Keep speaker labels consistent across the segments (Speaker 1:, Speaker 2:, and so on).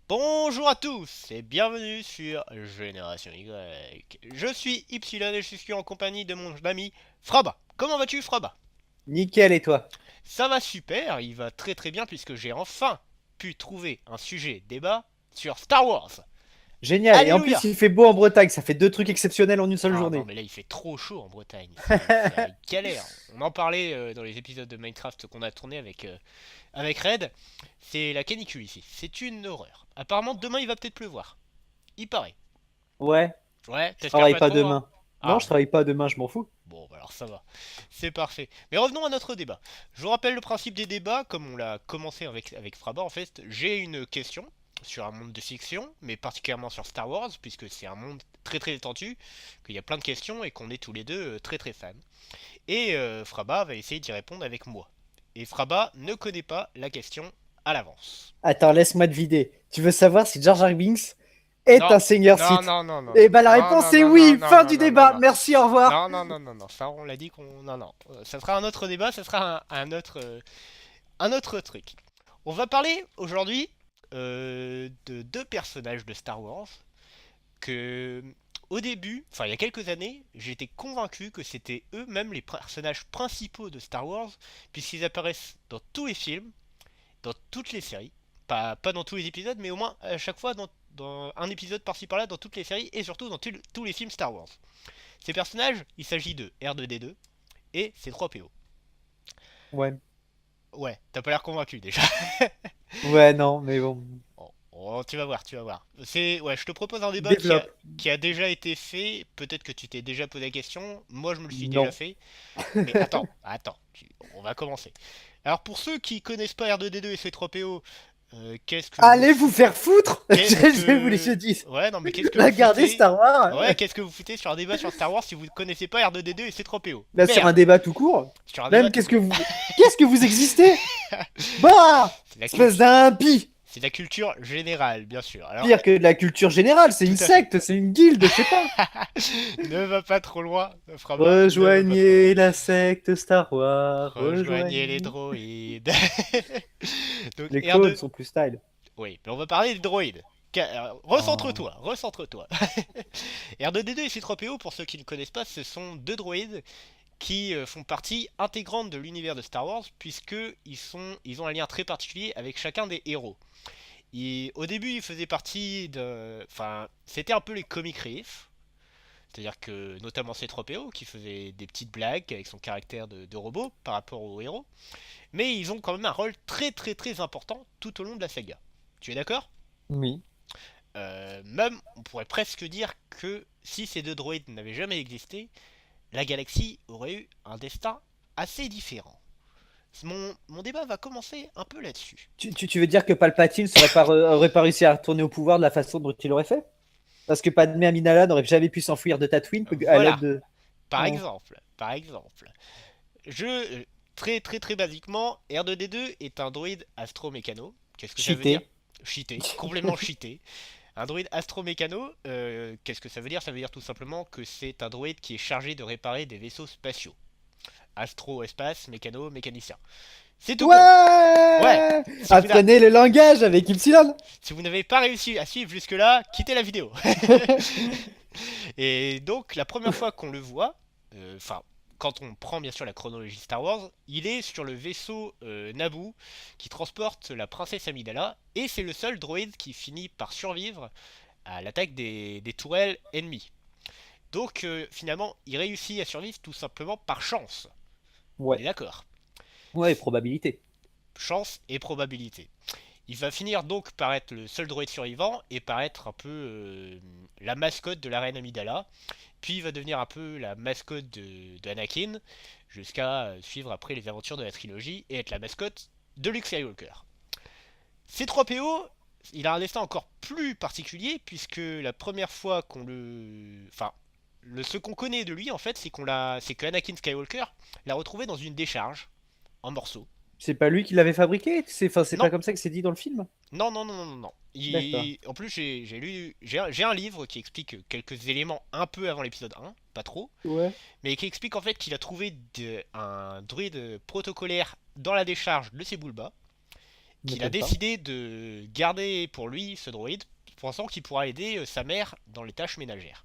Speaker 1: Bonjour à tous et bienvenue sur Génération Y. Je suis Ypsilon et je suis en compagnie de mon ami Fraba. Comment vas-tu, Fraba?
Speaker 2: Nickel, et toi?
Speaker 1: Ça va super, il va très très bien puisque j'ai enfin pu trouver un sujet débat sur Star Wars.
Speaker 2: Génial. Et en plus,
Speaker 1: Alléluia!
Speaker 2: il fait beau en Bretagne. Ça fait deux trucs exceptionnels en une seule
Speaker 1: Ah non,
Speaker 2: journée.
Speaker 1: mais là il fait trop chaud en Bretagne, c'est la galère. On en parlait dans les épisodes de Minecraft qu'on a tourné avec Red. C'est la canicule ici, c'est une horreur. Apparemment demain il va peut-être pleuvoir, il paraît.
Speaker 2: Ouais,
Speaker 1: Ouais,
Speaker 2: je
Speaker 1: t'espères
Speaker 2: travaille
Speaker 1: pas
Speaker 2: pas
Speaker 1: trop, hein?
Speaker 2: demain. Non,
Speaker 1: Ah
Speaker 2: je
Speaker 1: bon.
Speaker 2: travaille pas demain, je m'en fous.
Speaker 1: Bon, bah alors ça va. C'est parfait. Mais revenons à notre débat. Je vous rappelle le principe des débats, comme on l'a commencé avec Fraba. En fait, j'ai une question sur un monde de fiction, mais particulièrement sur Star Wars, puisque c'est un monde très très étendu, qu'il y a plein de questions et qu'on est tous les deux très très fans. Et Fraba va essayer d'y répondre avec moi. Et Fraba ne connaît pas la question à l'avance.
Speaker 2: Attends, laisse-moi te vider. Tu veux savoir si Jar Jar Binks est
Speaker 1: Non,
Speaker 2: un seigneur
Speaker 1: non,
Speaker 2: Sith?
Speaker 1: non, non, non,
Speaker 2: Eh
Speaker 1: non,
Speaker 2: ben, la
Speaker 1: non,
Speaker 2: réponse
Speaker 1: non,
Speaker 2: est
Speaker 1: non, non,
Speaker 2: oui.
Speaker 1: non,
Speaker 2: Fin
Speaker 1: non,
Speaker 2: du
Speaker 1: non, non,
Speaker 2: débat.
Speaker 1: non.
Speaker 2: Merci, au revoir.
Speaker 1: Non, non, non, non, non, ça on l'a dit qu'on... Non, non, ça sera un autre débat, ça sera un autre truc. On va parler aujourd'hui de deux personnages de Star Wars que, au début, enfin il y a quelques années, j'étais convaincu que c'était eux-mêmes les personnages principaux de Star Wars, puisqu'ils apparaissent dans tous les films, dans toutes les séries. Pas dans tous les épisodes, mais au moins à chaque fois dans un épisode par-ci par-là, dans toutes les séries, et surtout dans tous les films Star Wars. Ces personnages, il s'agit de R2D2 et C3PO.
Speaker 2: Ouais.
Speaker 1: Ouais, t'as pas l'air convaincu déjà.
Speaker 2: Ouais, non, mais bon.
Speaker 1: Oh, oh, tu vas voir, tu vas voir. Ouais, je te propose un débat
Speaker 2: Développe.
Speaker 1: qui a déjà été fait. Peut-être que tu t'es déjà posé la question. Moi, je me le suis déjà
Speaker 2: Non.
Speaker 1: fait. Mais attends, attends, on va commencer. Alors, pour ceux qui connaissent pas R2D2 et C3PO, qu'est-ce que vous
Speaker 2: Allez vous faire foutre.
Speaker 1: qu'est-ce
Speaker 2: Je vais vous laisser
Speaker 1: que
Speaker 2: dire.
Speaker 1: ouais, non, mais qu'est-ce que
Speaker 2: La
Speaker 1: vous
Speaker 2: garder
Speaker 1: foutez?
Speaker 2: Star Wars.
Speaker 1: Ouais, qu'est-ce que vous foutez sur un débat sur Star Wars si vous ne connaissez pas R2D2 et C3PO?
Speaker 2: Là, sur un
Speaker 1: Merde,
Speaker 2: débat tout court.
Speaker 1: sur un débat
Speaker 2: Même,
Speaker 1: tout
Speaker 2: qu'est-ce que
Speaker 1: court.
Speaker 2: vous. Qu'est-ce que vous existez? Bah!
Speaker 1: C'est la
Speaker 2: Espèce
Speaker 1: culture,
Speaker 2: d'impie!
Speaker 1: c'est la culture générale, bien sûr. Alors,
Speaker 2: Pire que de la culture générale, c'est
Speaker 1: tout
Speaker 2: une
Speaker 1: à fait.
Speaker 2: secte, c'est une guilde, je sais pas.
Speaker 1: Ne va pas trop loin, Fraba, ne va pas trop loin.
Speaker 2: Rejoignez la secte Star Wars,
Speaker 1: Rejoignez les
Speaker 2: rejoignez.
Speaker 1: droïdes. Donc
Speaker 2: Les clones
Speaker 1: R2,
Speaker 2: sont plus style.
Speaker 1: oui, mais on va parler des droïdes.
Speaker 2: Oh.
Speaker 1: Recentre-toi, recentre-toi. R2D2 et C3PO, pour ceux qui ne connaissent pas, ce sont deux droïdes qui font partie intégrante de l'univers de Star Wars, puisqu'ils ont un lien très particulier avec chacun des héros. Au début, ils faisaient partie de... Enfin, c'était un peu les comic relief. C'est-à-dire que, notamment C3PO, qui faisait des petites blagues avec son caractère de robot par rapport aux héros. Mais ils ont quand même un rôle très très très important tout au long de la saga. Tu es d'accord?
Speaker 2: Oui.
Speaker 1: Même, on pourrait presque dire que si ces deux droïdes n'avaient jamais existé, la galaxie aurait eu un destin assez différent. Mon débat va commencer un peu là-dessus.
Speaker 2: Tu veux dire que Palpatine aurait pas réussi à retourner au pouvoir de la façon dont il aurait fait? Parce que Padmé Amidala n'aurait jamais pu s'enfuir de Tatooine à l'aide
Speaker 1: Voilà,
Speaker 2: de.
Speaker 1: par
Speaker 2: Oh.
Speaker 1: exemple, par exemple. Très très très basiquement, R2D2 est un droïde astromécano. Qu'est-ce que ça veut dire?
Speaker 2: Cheaté.
Speaker 1: Cheaté, complètement cheaté. Un droïde astromécano, qu'est-ce que ça veut dire? Ça veut dire tout simplement que c'est un droïde qui est chargé de réparer des vaisseaux spatiaux. Astro, espace, mécano, mécanicien. C'est tout con. Ouais,
Speaker 2: Ouais!
Speaker 1: si vous,
Speaker 2: Apprenez le langage avec Ypsilon!
Speaker 1: si vous n'avez pas réussi à suivre jusque-là, quittez la vidéo. Et donc, la première fois qu'on le voit, enfin, quand on prend bien sûr la chronologie Star Wars, il est sur le vaisseau Naboo qui transporte la princesse Amidala, et c'est le seul droïde qui finit par survivre à l'attaque des tourelles ennemies. Donc, finalement, il réussit à survivre tout simplement par chance. On
Speaker 2: Ouais.
Speaker 1: est d'accord?
Speaker 2: Ouais, probabilité.
Speaker 1: Chance et probabilité. Il va finir donc par être le seul droïde survivant et par être un peu la mascotte de la reine Amidala. Puis il va devenir un peu la mascotte de Anakin jusqu'à suivre après les aventures de la trilogie et être la mascotte de Luke Skywalker. C3PO, il a un destin encore plus particulier puisque la première fois qu'on le... Enfin, ce qu'on connaît de lui en fait, c'est que Anakin Skywalker l'a retrouvé dans une décharge en morceaux.
Speaker 2: C'est pas lui qui l'avait fabriqué? Enfin, c'est
Speaker 1: Non,
Speaker 2: pas comme ça que c'est dit dans le film?
Speaker 1: non, non, non, non, non.
Speaker 2: D'accord.
Speaker 1: En plus, j'ai un livre qui explique quelques éléments un peu avant l'épisode 1, pas trop,
Speaker 2: Ouais.
Speaker 1: mais qui explique en fait qu'il a trouvé un druide protocolaire dans la décharge de Sebulba, qu'il a
Speaker 2: M'étonne pas.
Speaker 1: décidé de garder pour lui ce droïde, pensant qu'il pourra aider sa mère dans les tâches ménagères.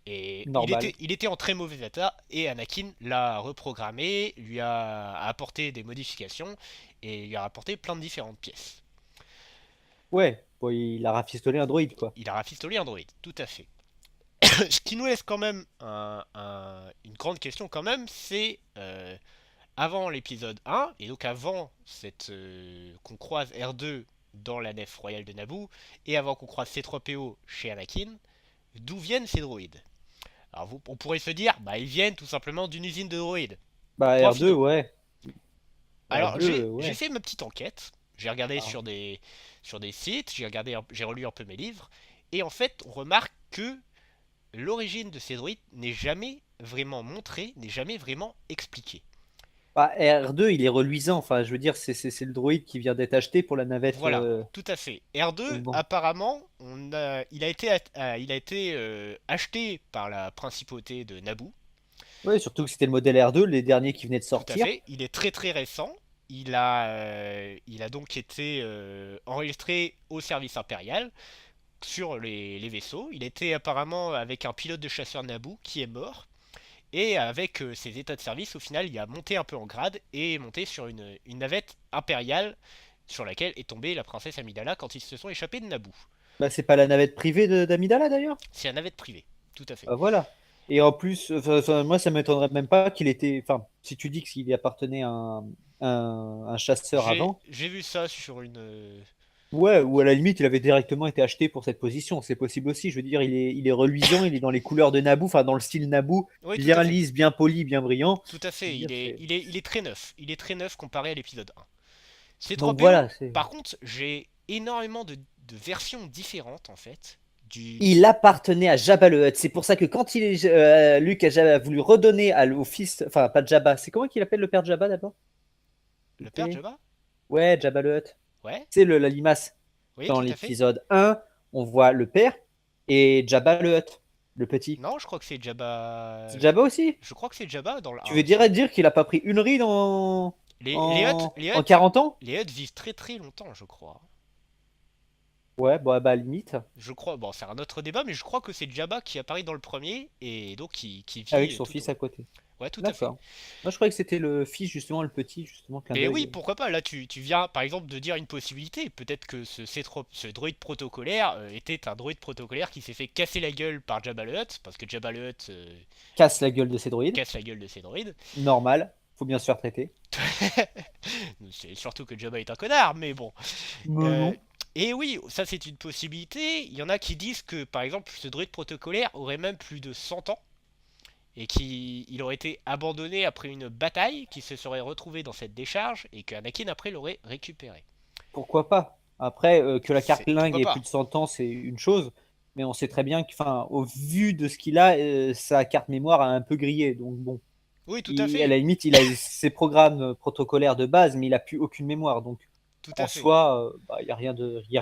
Speaker 1: Et
Speaker 2: Normal.
Speaker 1: il était en très mauvais état, et Anakin l'a reprogrammé, lui a apporté des modifications, et lui a apporté plein de différentes pièces.
Speaker 2: Ouais, bon, il a rafistolé un droïde, quoi.
Speaker 1: Il a rafistolé un droïde, tout à fait. Ce qui nous laisse quand même une grande question quand même, c'est avant l'épisode 1, et donc avant qu'on croise R2 dans la nef royale de Naboo, et avant qu'on croise C3PO chez Anakin, d'où viennent ces droïdes? Alors on pourrait se dire, bah ils viennent tout simplement d'une usine de droïdes.
Speaker 2: Bah,
Speaker 1: Point
Speaker 2: R2,
Speaker 1: finaux.
Speaker 2: ouais.
Speaker 1: Alors
Speaker 2: R2,
Speaker 1: j'ai
Speaker 2: ouais.
Speaker 1: fait ma petite enquête, j'ai regardé
Speaker 2: Ah.
Speaker 1: sur des sites, j'ai relu un peu mes livres, et en fait on remarque que l'origine de ces droïdes n'est jamais vraiment montrée, n'est jamais vraiment expliquée.
Speaker 2: Bah, R2, il est reluisant. Enfin, je veux dire, c'est le droïde qui vient d'être acheté pour la navette.
Speaker 1: Voilà, tout à fait. R2,
Speaker 2: Donc bon.
Speaker 1: apparemment, il a été acheté par la principauté de Naboo.
Speaker 2: Ouais, surtout que c'était le modèle R2, les derniers qui venaient de
Speaker 1: Tout à
Speaker 2: sortir.
Speaker 1: fait. Il est très très récent. Il a donc été enregistré au service impérial sur les vaisseaux. Il était apparemment avec un pilote de chasseur Naboo qui est mort. Et avec ses états de service, au final, il a monté un peu en grade et est monté sur une navette impériale sur laquelle est tombée la princesse Amidala quand ils se sont échappés de Naboo.
Speaker 2: Bah, c'est pas la navette privée d'Amidala, d'ailleurs?
Speaker 1: C'est la navette privée, tout à fait.
Speaker 2: Bah, voilà. Et en plus, moi, ça m'étonnerait même pas qu'il était. Enfin, si tu dis qu'il appartenait à un chasseur avant,
Speaker 1: J'ai vu ça sur
Speaker 2: ouais, ou à la limite, il avait directement été acheté pour cette position. C'est possible aussi. Je veux dire, il est reluisant, il est dans les couleurs de Naboo, enfin, dans le style Naboo,
Speaker 1: Oui, tout à
Speaker 2: bien
Speaker 1: fait.
Speaker 2: lisse, bien poli, bien brillant.
Speaker 1: Tout à
Speaker 2: Je veux
Speaker 1: fait.
Speaker 2: dire, c'est.
Speaker 1: Il est très neuf. Il est très neuf comparé à l'épisode 1.
Speaker 2: Donc
Speaker 1: C3PO,
Speaker 2: voilà, c'est.
Speaker 1: par contre, j'ai énormément de versions différentes en fait.
Speaker 2: Il appartenait à Jabba le Hutt. C'est pour ça que quand Luke a voulu redonner au fils, enfin pas Jabba, c'est comment qu'il appelle le père de Jabba d'abord?
Speaker 1: Le père
Speaker 2: C'était
Speaker 1: Jabba.
Speaker 2: Ouais, Jabba le Hutt.
Speaker 1: Ouais,
Speaker 2: C'est la limace.
Speaker 1: oui,
Speaker 2: Dans
Speaker 1: tout à fait.
Speaker 2: l'épisode 1, on voit le père et Jabba le Hutt, le petit.
Speaker 1: Non, je crois que c'est Jabba.
Speaker 2: C'est Jabba aussi.
Speaker 1: Je crois que c'est Jabba dans le
Speaker 2: Tu
Speaker 1: 1,
Speaker 2: veux
Speaker 1: il me semble.
Speaker 2: dire qu'il a pas pris une ride en 40 ans?
Speaker 1: Les Hutt vivent très très longtemps, je crois.
Speaker 2: Ouais, bah limite,
Speaker 1: Je crois, bon, c'est un autre débat, mais je crois que c'est Jabba qui apparaît dans le premier et donc qui
Speaker 2: avec
Speaker 1: vit
Speaker 2: son
Speaker 1: tout au
Speaker 2: fils
Speaker 1: long.
Speaker 2: à côté.
Speaker 1: Ouais, tout à fait.
Speaker 2: D'accord. Moi, je croyais que c'était le fils, justement, le petit, justement, clin
Speaker 1: Mais oui,
Speaker 2: d'œil.
Speaker 1: pourquoi pas? Là, tu viens par exemple de dire une possibilité. Peut-être que ce droïde protocolaire était un droïde protocolaire qui s'est fait casser la gueule par Jabba le Hutt, parce que Jabba le Hutt
Speaker 2: Casse la gueule de ses droïdes.
Speaker 1: casse la gueule de ses droïdes.
Speaker 2: Normal. Faut bien se faire traiter.
Speaker 1: C'est surtout que Jabba est un connard, mais bon.
Speaker 2: Mais
Speaker 1: Euh,
Speaker 2: non.
Speaker 1: et oui, ça c'est une possibilité. Il y en a qui disent que par exemple ce droïde protocolaire aurait même plus de 100 ans et qu'il aurait été abandonné après une bataille, qui se serait retrouvé dans cette décharge et qu'Anakin après l'aurait récupéré.
Speaker 2: Pourquoi pas? Après, que la carte lingue
Speaker 1: Pourquoi
Speaker 2: ait plus
Speaker 1: pas?
Speaker 2: de 100 ans, c'est une chose. Mais on sait très bien que, enfin, au vu de ce qu'il a, sa carte mémoire a un peu grillé. Donc bon,
Speaker 1: Oui, tout à
Speaker 2: à
Speaker 1: fait.
Speaker 2: la limite, il a ses programmes protocolaires de base, mais il a plus aucune mémoire. Donc
Speaker 1: Tout
Speaker 2: en
Speaker 1: à fait.
Speaker 2: soi, bah, il y a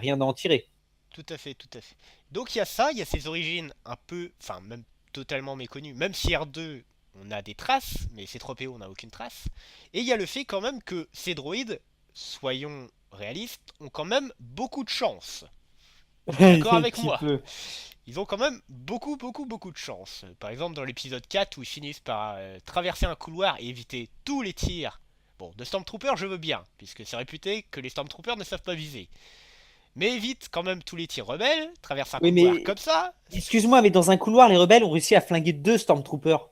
Speaker 2: rien à en tirer.
Speaker 1: Tout à fait, tout à fait. Donc il y a ça, il y a ses origines un peu, enfin même totalement méconnues, même si R2 on a des traces, mais C3PO on n'a aucune trace. Et il y a le fait quand même que ces droïdes, soyons réalistes, ont quand même beaucoup de chance. Tu es d'accord
Speaker 2: Un
Speaker 1: avec
Speaker 2: petit
Speaker 1: moi?
Speaker 2: peu.
Speaker 1: Ils ont quand même beaucoup de chance. Par exemple dans l'épisode 4 où ils finissent par traverser un couloir et éviter tous les tirs. Bon, de Stormtroopers je veux bien, puisque c'est réputé que les Stormtroopers ne savent pas viser. Mais évite quand même tous les tirs rebelles, traverse un
Speaker 2: Oui,
Speaker 1: couloir
Speaker 2: mais
Speaker 1: comme ça.
Speaker 2: excuse-moi, mais dans un couloir, les rebelles ont réussi à flinguer 2 Stormtroopers.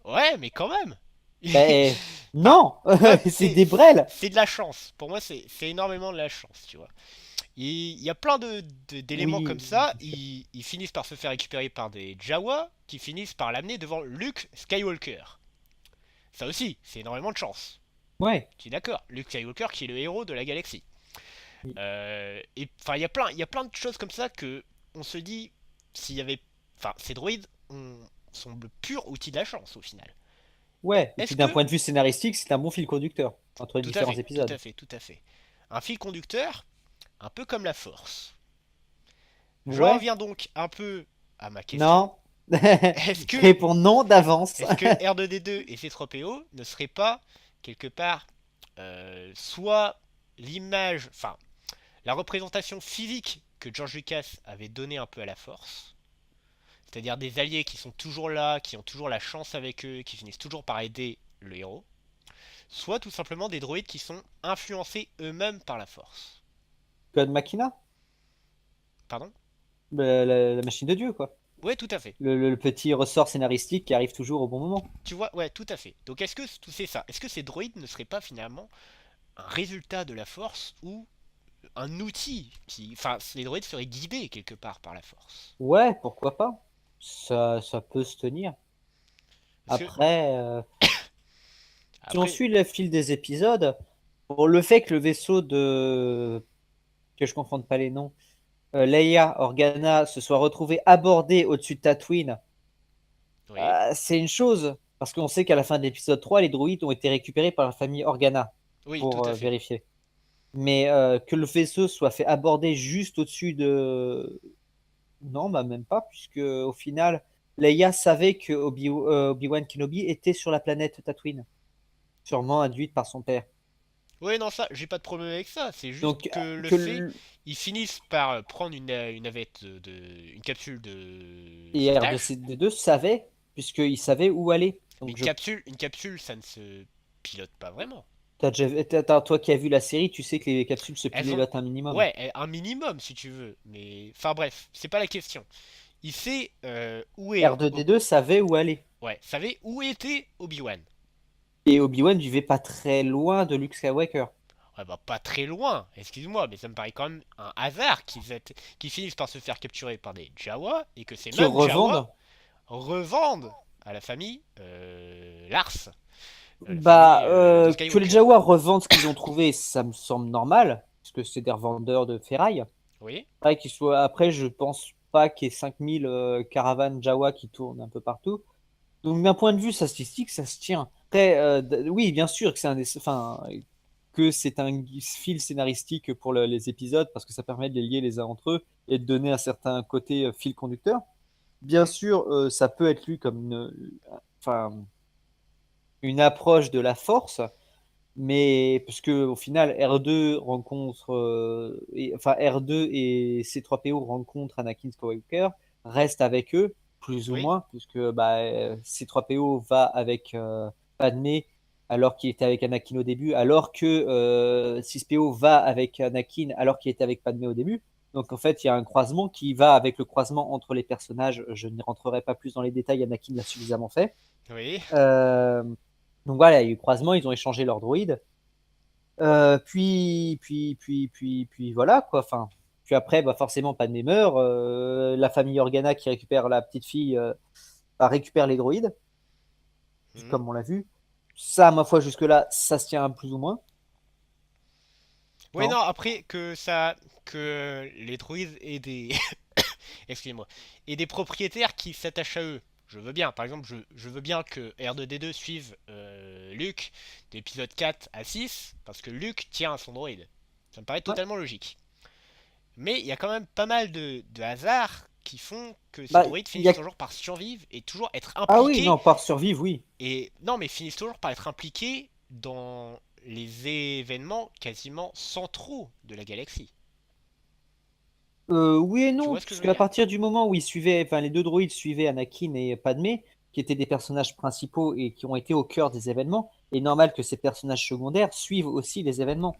Speaker 1: Ouais, mais quand même.
Speaker 2: Ben
Speaker 1: Enfin,
Speaker 2: non,
Speaker 1: ouais,
Speaker 2: c'est des brels.
Speaker 1: c'est de la chance. Pour moi, c'est énormément de la chance, tu vois. Il y a plein d'éléments
Speaker 2: Oui,
Speaker 1: comme ça.
Speaker 2: bien sûr.
Speaker 1: Ils finissent par se faire récupérer par des Jawa qui finissent par l'amener devant Luke Skywalker. Ça aussi, c'est énormément de chance.
Speaker 2: Ouais.
Speaker 1: Tu es d'accord? Luke Skywalker qui est le héros de la galaxie.
Speaker 2: Oui.
Speaker 1: Et enfin, il y a plein de choses comme ça que on se dit s'il y avait, enfin, ces droïdes sont le pur outil de la chance au final.
Speaker 2: Ouais. Et
Speaker 1: Est-ce
Speaker 2: puis d'un
Speaker 1: que
Speaker 2: point de vue scénaristique, c'est un bon fil conducteur entre les
Speaker 1: tout à
Speaker 2: différents
Speaker 1: fait, tout
Speaker 2: épisodes.
Speaker 1: à fait, tout à fait. Un fil conducteur, un peu comme la force. J'en
Speaker 2: Ouais.
Speaker 1: reviens donc un peu à ma question.
Speaker 2: Non.
Speaker 1: Est-ce que,
Speaker 2: Réponds non d'avance.
Speaker 1: est-ce que R2D2 et C3PO ne seraient pas quelque part soit l'image, enfin, la représentation physique que George Lucas avait donnée un peu à la Force, c'est-à-dire des alliés qui sont toujours là, qui ont toujours la chance avec eux, qui finissent toujours par aider le héros, soit tout simplement des droïdes qui sont influencés eux-mêmes par la Force.
Speaker 2: Code Machina,
Speaker 1: Pardon?
Speaker 2: la machine de Dieu, quoi.
Speaker 1: Ouais, tout à fait.
Speaker 2: Le petit ressort scénaristique qui arrive toujours au bon moment.
Speaker 1: Tu vois, ouais, tout à fait. Donc est-ce que tout c'est ça? Est-ce que ces droïdes ne seraient pas finalement un résultat de la Force ou un outil qui, enfin, les droïdes seraient guidés quelque part par la Force?
Speaker 2: Ouais, pourquoi pas? Ça peut se tenir.
Speaker 1: Parce que
Speaker 2: Après, si on
Speaker 1: après,
Speaker 2: suit le fil des épisodes, pour le fait que le vaisseau de... que je ne confonde pas les noms, Leia Organa se soit retrouvé abordé au-dessus de Tatooine,
Speaker 1: oui,
Speaker 2: c'est une chose. Parce qu'on sait qu'à la fin de l'épisode 3, les droïdes ont été récupérés par la famille Organa
Speaker 1: oui, tout
Speaker 2: pour
Speaker 1: à fait.
Speaker 2: vérifier. Mais que le vaisseau soit fait aborder juste au-dessus de... Non, bah même pas, puisque au final, Leia savait que Obi-Wan Kenobi était sur la planète Tatooine, sûrement induite par son père.
Speaker 1: Oui, non, ça, j'ai pas de problème avec ça. C'est juste
Speaker 2: Donc,
Speaker 1: que le
Speaker 2: que
Speaker 1: fait,
Speaker 2: le-
Speaker 1: ils finissent par prendre une navette une capsule de
Speaker 2: et
Speaker 1: sauvetage.
Speaker 2: R2C2 savait, puisqu'il savait où aller.
Speaker 1: Mais
Speaker 2: Donc,
Speaker 1: une capsule, ça ne se pilote pas vraiment.
Speaker 2: toi qui as vu la série, tu sais que les capsules se
Speaker 1: Elles ont,
Speaker 2: pilotent un minimum.
Speaker 1: ouais, un minimum si tu veux. Mais, enfin bref, c'est pas la question. Il sait où est,
Speaker 2: R2D2 savait où aller.
Speaker 1: ouais, savait où était Obi-Wan.
Speaker 2: Et Obi-Wan vivait pas très loin de Luke Skywalker.
Speaker 1: Ouais, bah pas très loin, excuse-moi, mais ça me paraît quand même un hasard qu'ils finissent par se faire capturer par des Jawa et que ces
Speaker 2: Qui
Speaker 1: mêmes Jawa
Speaker 2: revendent.
Speaker 1: revendent à la famille Lars, la famille
Speaker 2: Bah,
Speaker 1: de
Speaker 2: que les
Speaker 1: Skywalker.
Speaker 2: Jawas revendent ce qu'ils ont trouvé, ça me semble normal, parce que c'est des revendeurs de ferraille.
Speaker 1: Oui,
Speaker 2: Après, après, je pense pas qu'il y ait 5000 caravanes Jawa qui tournent un peu partout. Donc, d'un point de vue statistique, ça se tient. Après, oui, bien sûr que enfin, que c'est un fil scénaristique pour les épisodes, parce que ça permet de les lier les uns entre eux et de donner un certain côté fil conducteur. Bien sûr, ça peut être lu comme enfin, une approche de la force, mais parce que au final R2 rencontre enfin R2 et C3PO rencontrent Anakin Skywalker, reste avec eux plus ou
Speaker 1: oui,
Speaker 2: moins, puisque bah, C3PO va avec Padmé alors qu'il était avec Anakin au début, alors que 6PO va avec Anakin alors qu'il était avec Padmé au début. Donc en fait, il y a un croisement qui va avec le croisement entre les personnages. Je n'y rentrerai pas plus dans les détails, Anakin l'a suffisamment fait.
Speaker 1: oui.
Speaker 2: Euh, donc voilà, il y a eu croisement, ils ont échangé leurs droïdes. Puis voilà quoi. Enfin, puis après, bah forcément, pas de mémeur. La famille Organa qui récupère la petite fille récupère les droïdes,
Speaker 1: Mhm.
Speaker 2: comme on l'a vu. Ça, ma foi, jusque-là, ça se tient plus ou moins.
Speaker 1: Oui, non,
Speaker 2: Non.
Speaker 1: après que les druides aient des, excusez-moi, et des propriétaires qui s'attachent à eux. Je veux bien, par exemple, je veux bien que R2D2 suive Luke d'épisode 4 à 6, parce que Luke tient à son droïde. Ça me paraît
Speaker 2: Ouais.
Speaker 1: totalement logique. Mais il y a quand même pas mal de hasards qui font que ces
Speaker 2: Bah,
Speaker 1: droïdes
Speaker 2: il y
Speaker 1: finissent
Speaker 2: a...
Speaker 1: toujours par survivre et toujours être
Speaker 2: Ah oui,
Speaker 1: impliqués.
Speaker 2: non, par survivre, oui.
Speaker 1: Et non, mais finissent toujours par être impliqués dans les événements quasiment centraux de la galaxie.
Speaker 2: Oui et
Speaker 1: Tu
Speaker 2: non,
Speaker 1: vois ce que je
Speaker 2: puisque
Speaker 1: veux
Speaker 2: à
Speaker 1: dire?
Speaker 2: partir du moment où ils suivaient, enfin les deux droïdes suivaient Anakin et Padmé, qui étaient des personnages principaux et qui ont été au cœur des événements, il est normal que ces personnages secondaires suivent aussi les événements.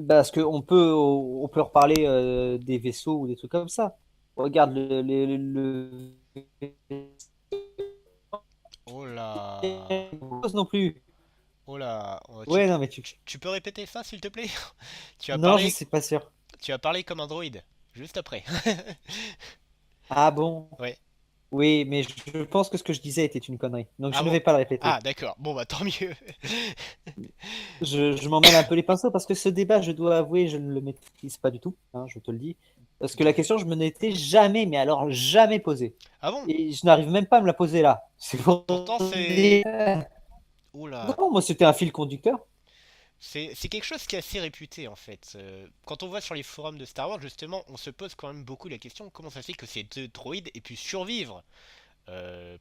Speaker 2: Parce qu'on peut reparler des vaisseaux ou des trucs comme ça. Regarde
Speaker 1: Oh là.
Speaker 2: non plus.
Speaker 1: Oh là. Oh,
Speaker 2: Ouais, non, mais
Speaker 1: tu peux répéter ça, s'il te plaît? Tu as
Speaker 2: non, je
Speaker 1: parlé,
Speaker 2: suis pas sûr.
Speaker 1: tu as parlé comme un droïde. Juste après.
Speaker 2: Ah bon?
Speaker 1: Ouais.
Speaker 2: Oui, mais je pense que ce que je disais était une connerie. Donc
Speaker 1: Ah
Speaker 2: je ne
Speaker 1: bon?
Speaker 2: vais pas le
Speaker 1: Ah,
Speaker 2: répéter.
Speaker 1: d'accord. Bon, bah tant mieux.
Speaker 2: Je m'en mêle un peu les pinceaux parce que ce débat, je dois avouer, je ne le maîtrise pas du tout, hein, je te le dis. Parce que la
Speaker 1: Ok.
Speaker 2: question, je me l'étais jamais, mais alors jamais posée.
Speaker 1: Ah bon?
Speaker 2: Et je n'arrive même pas à me la poser là. C'est pour
Speaker 1: Pourtant, c'est.
Speaker 2: dire.
Speaker 1: Oh là.
Speaker 2: Non, moi, c'était un fil conducteur.
Speaker 1: C'est quelque chose qui est assez réputé en fait. Quand on voit sur les forums de Star Wars, justement, on se pose quand même beaucoup la question comment ça se fait que ces deux droïdes aient pu survivre.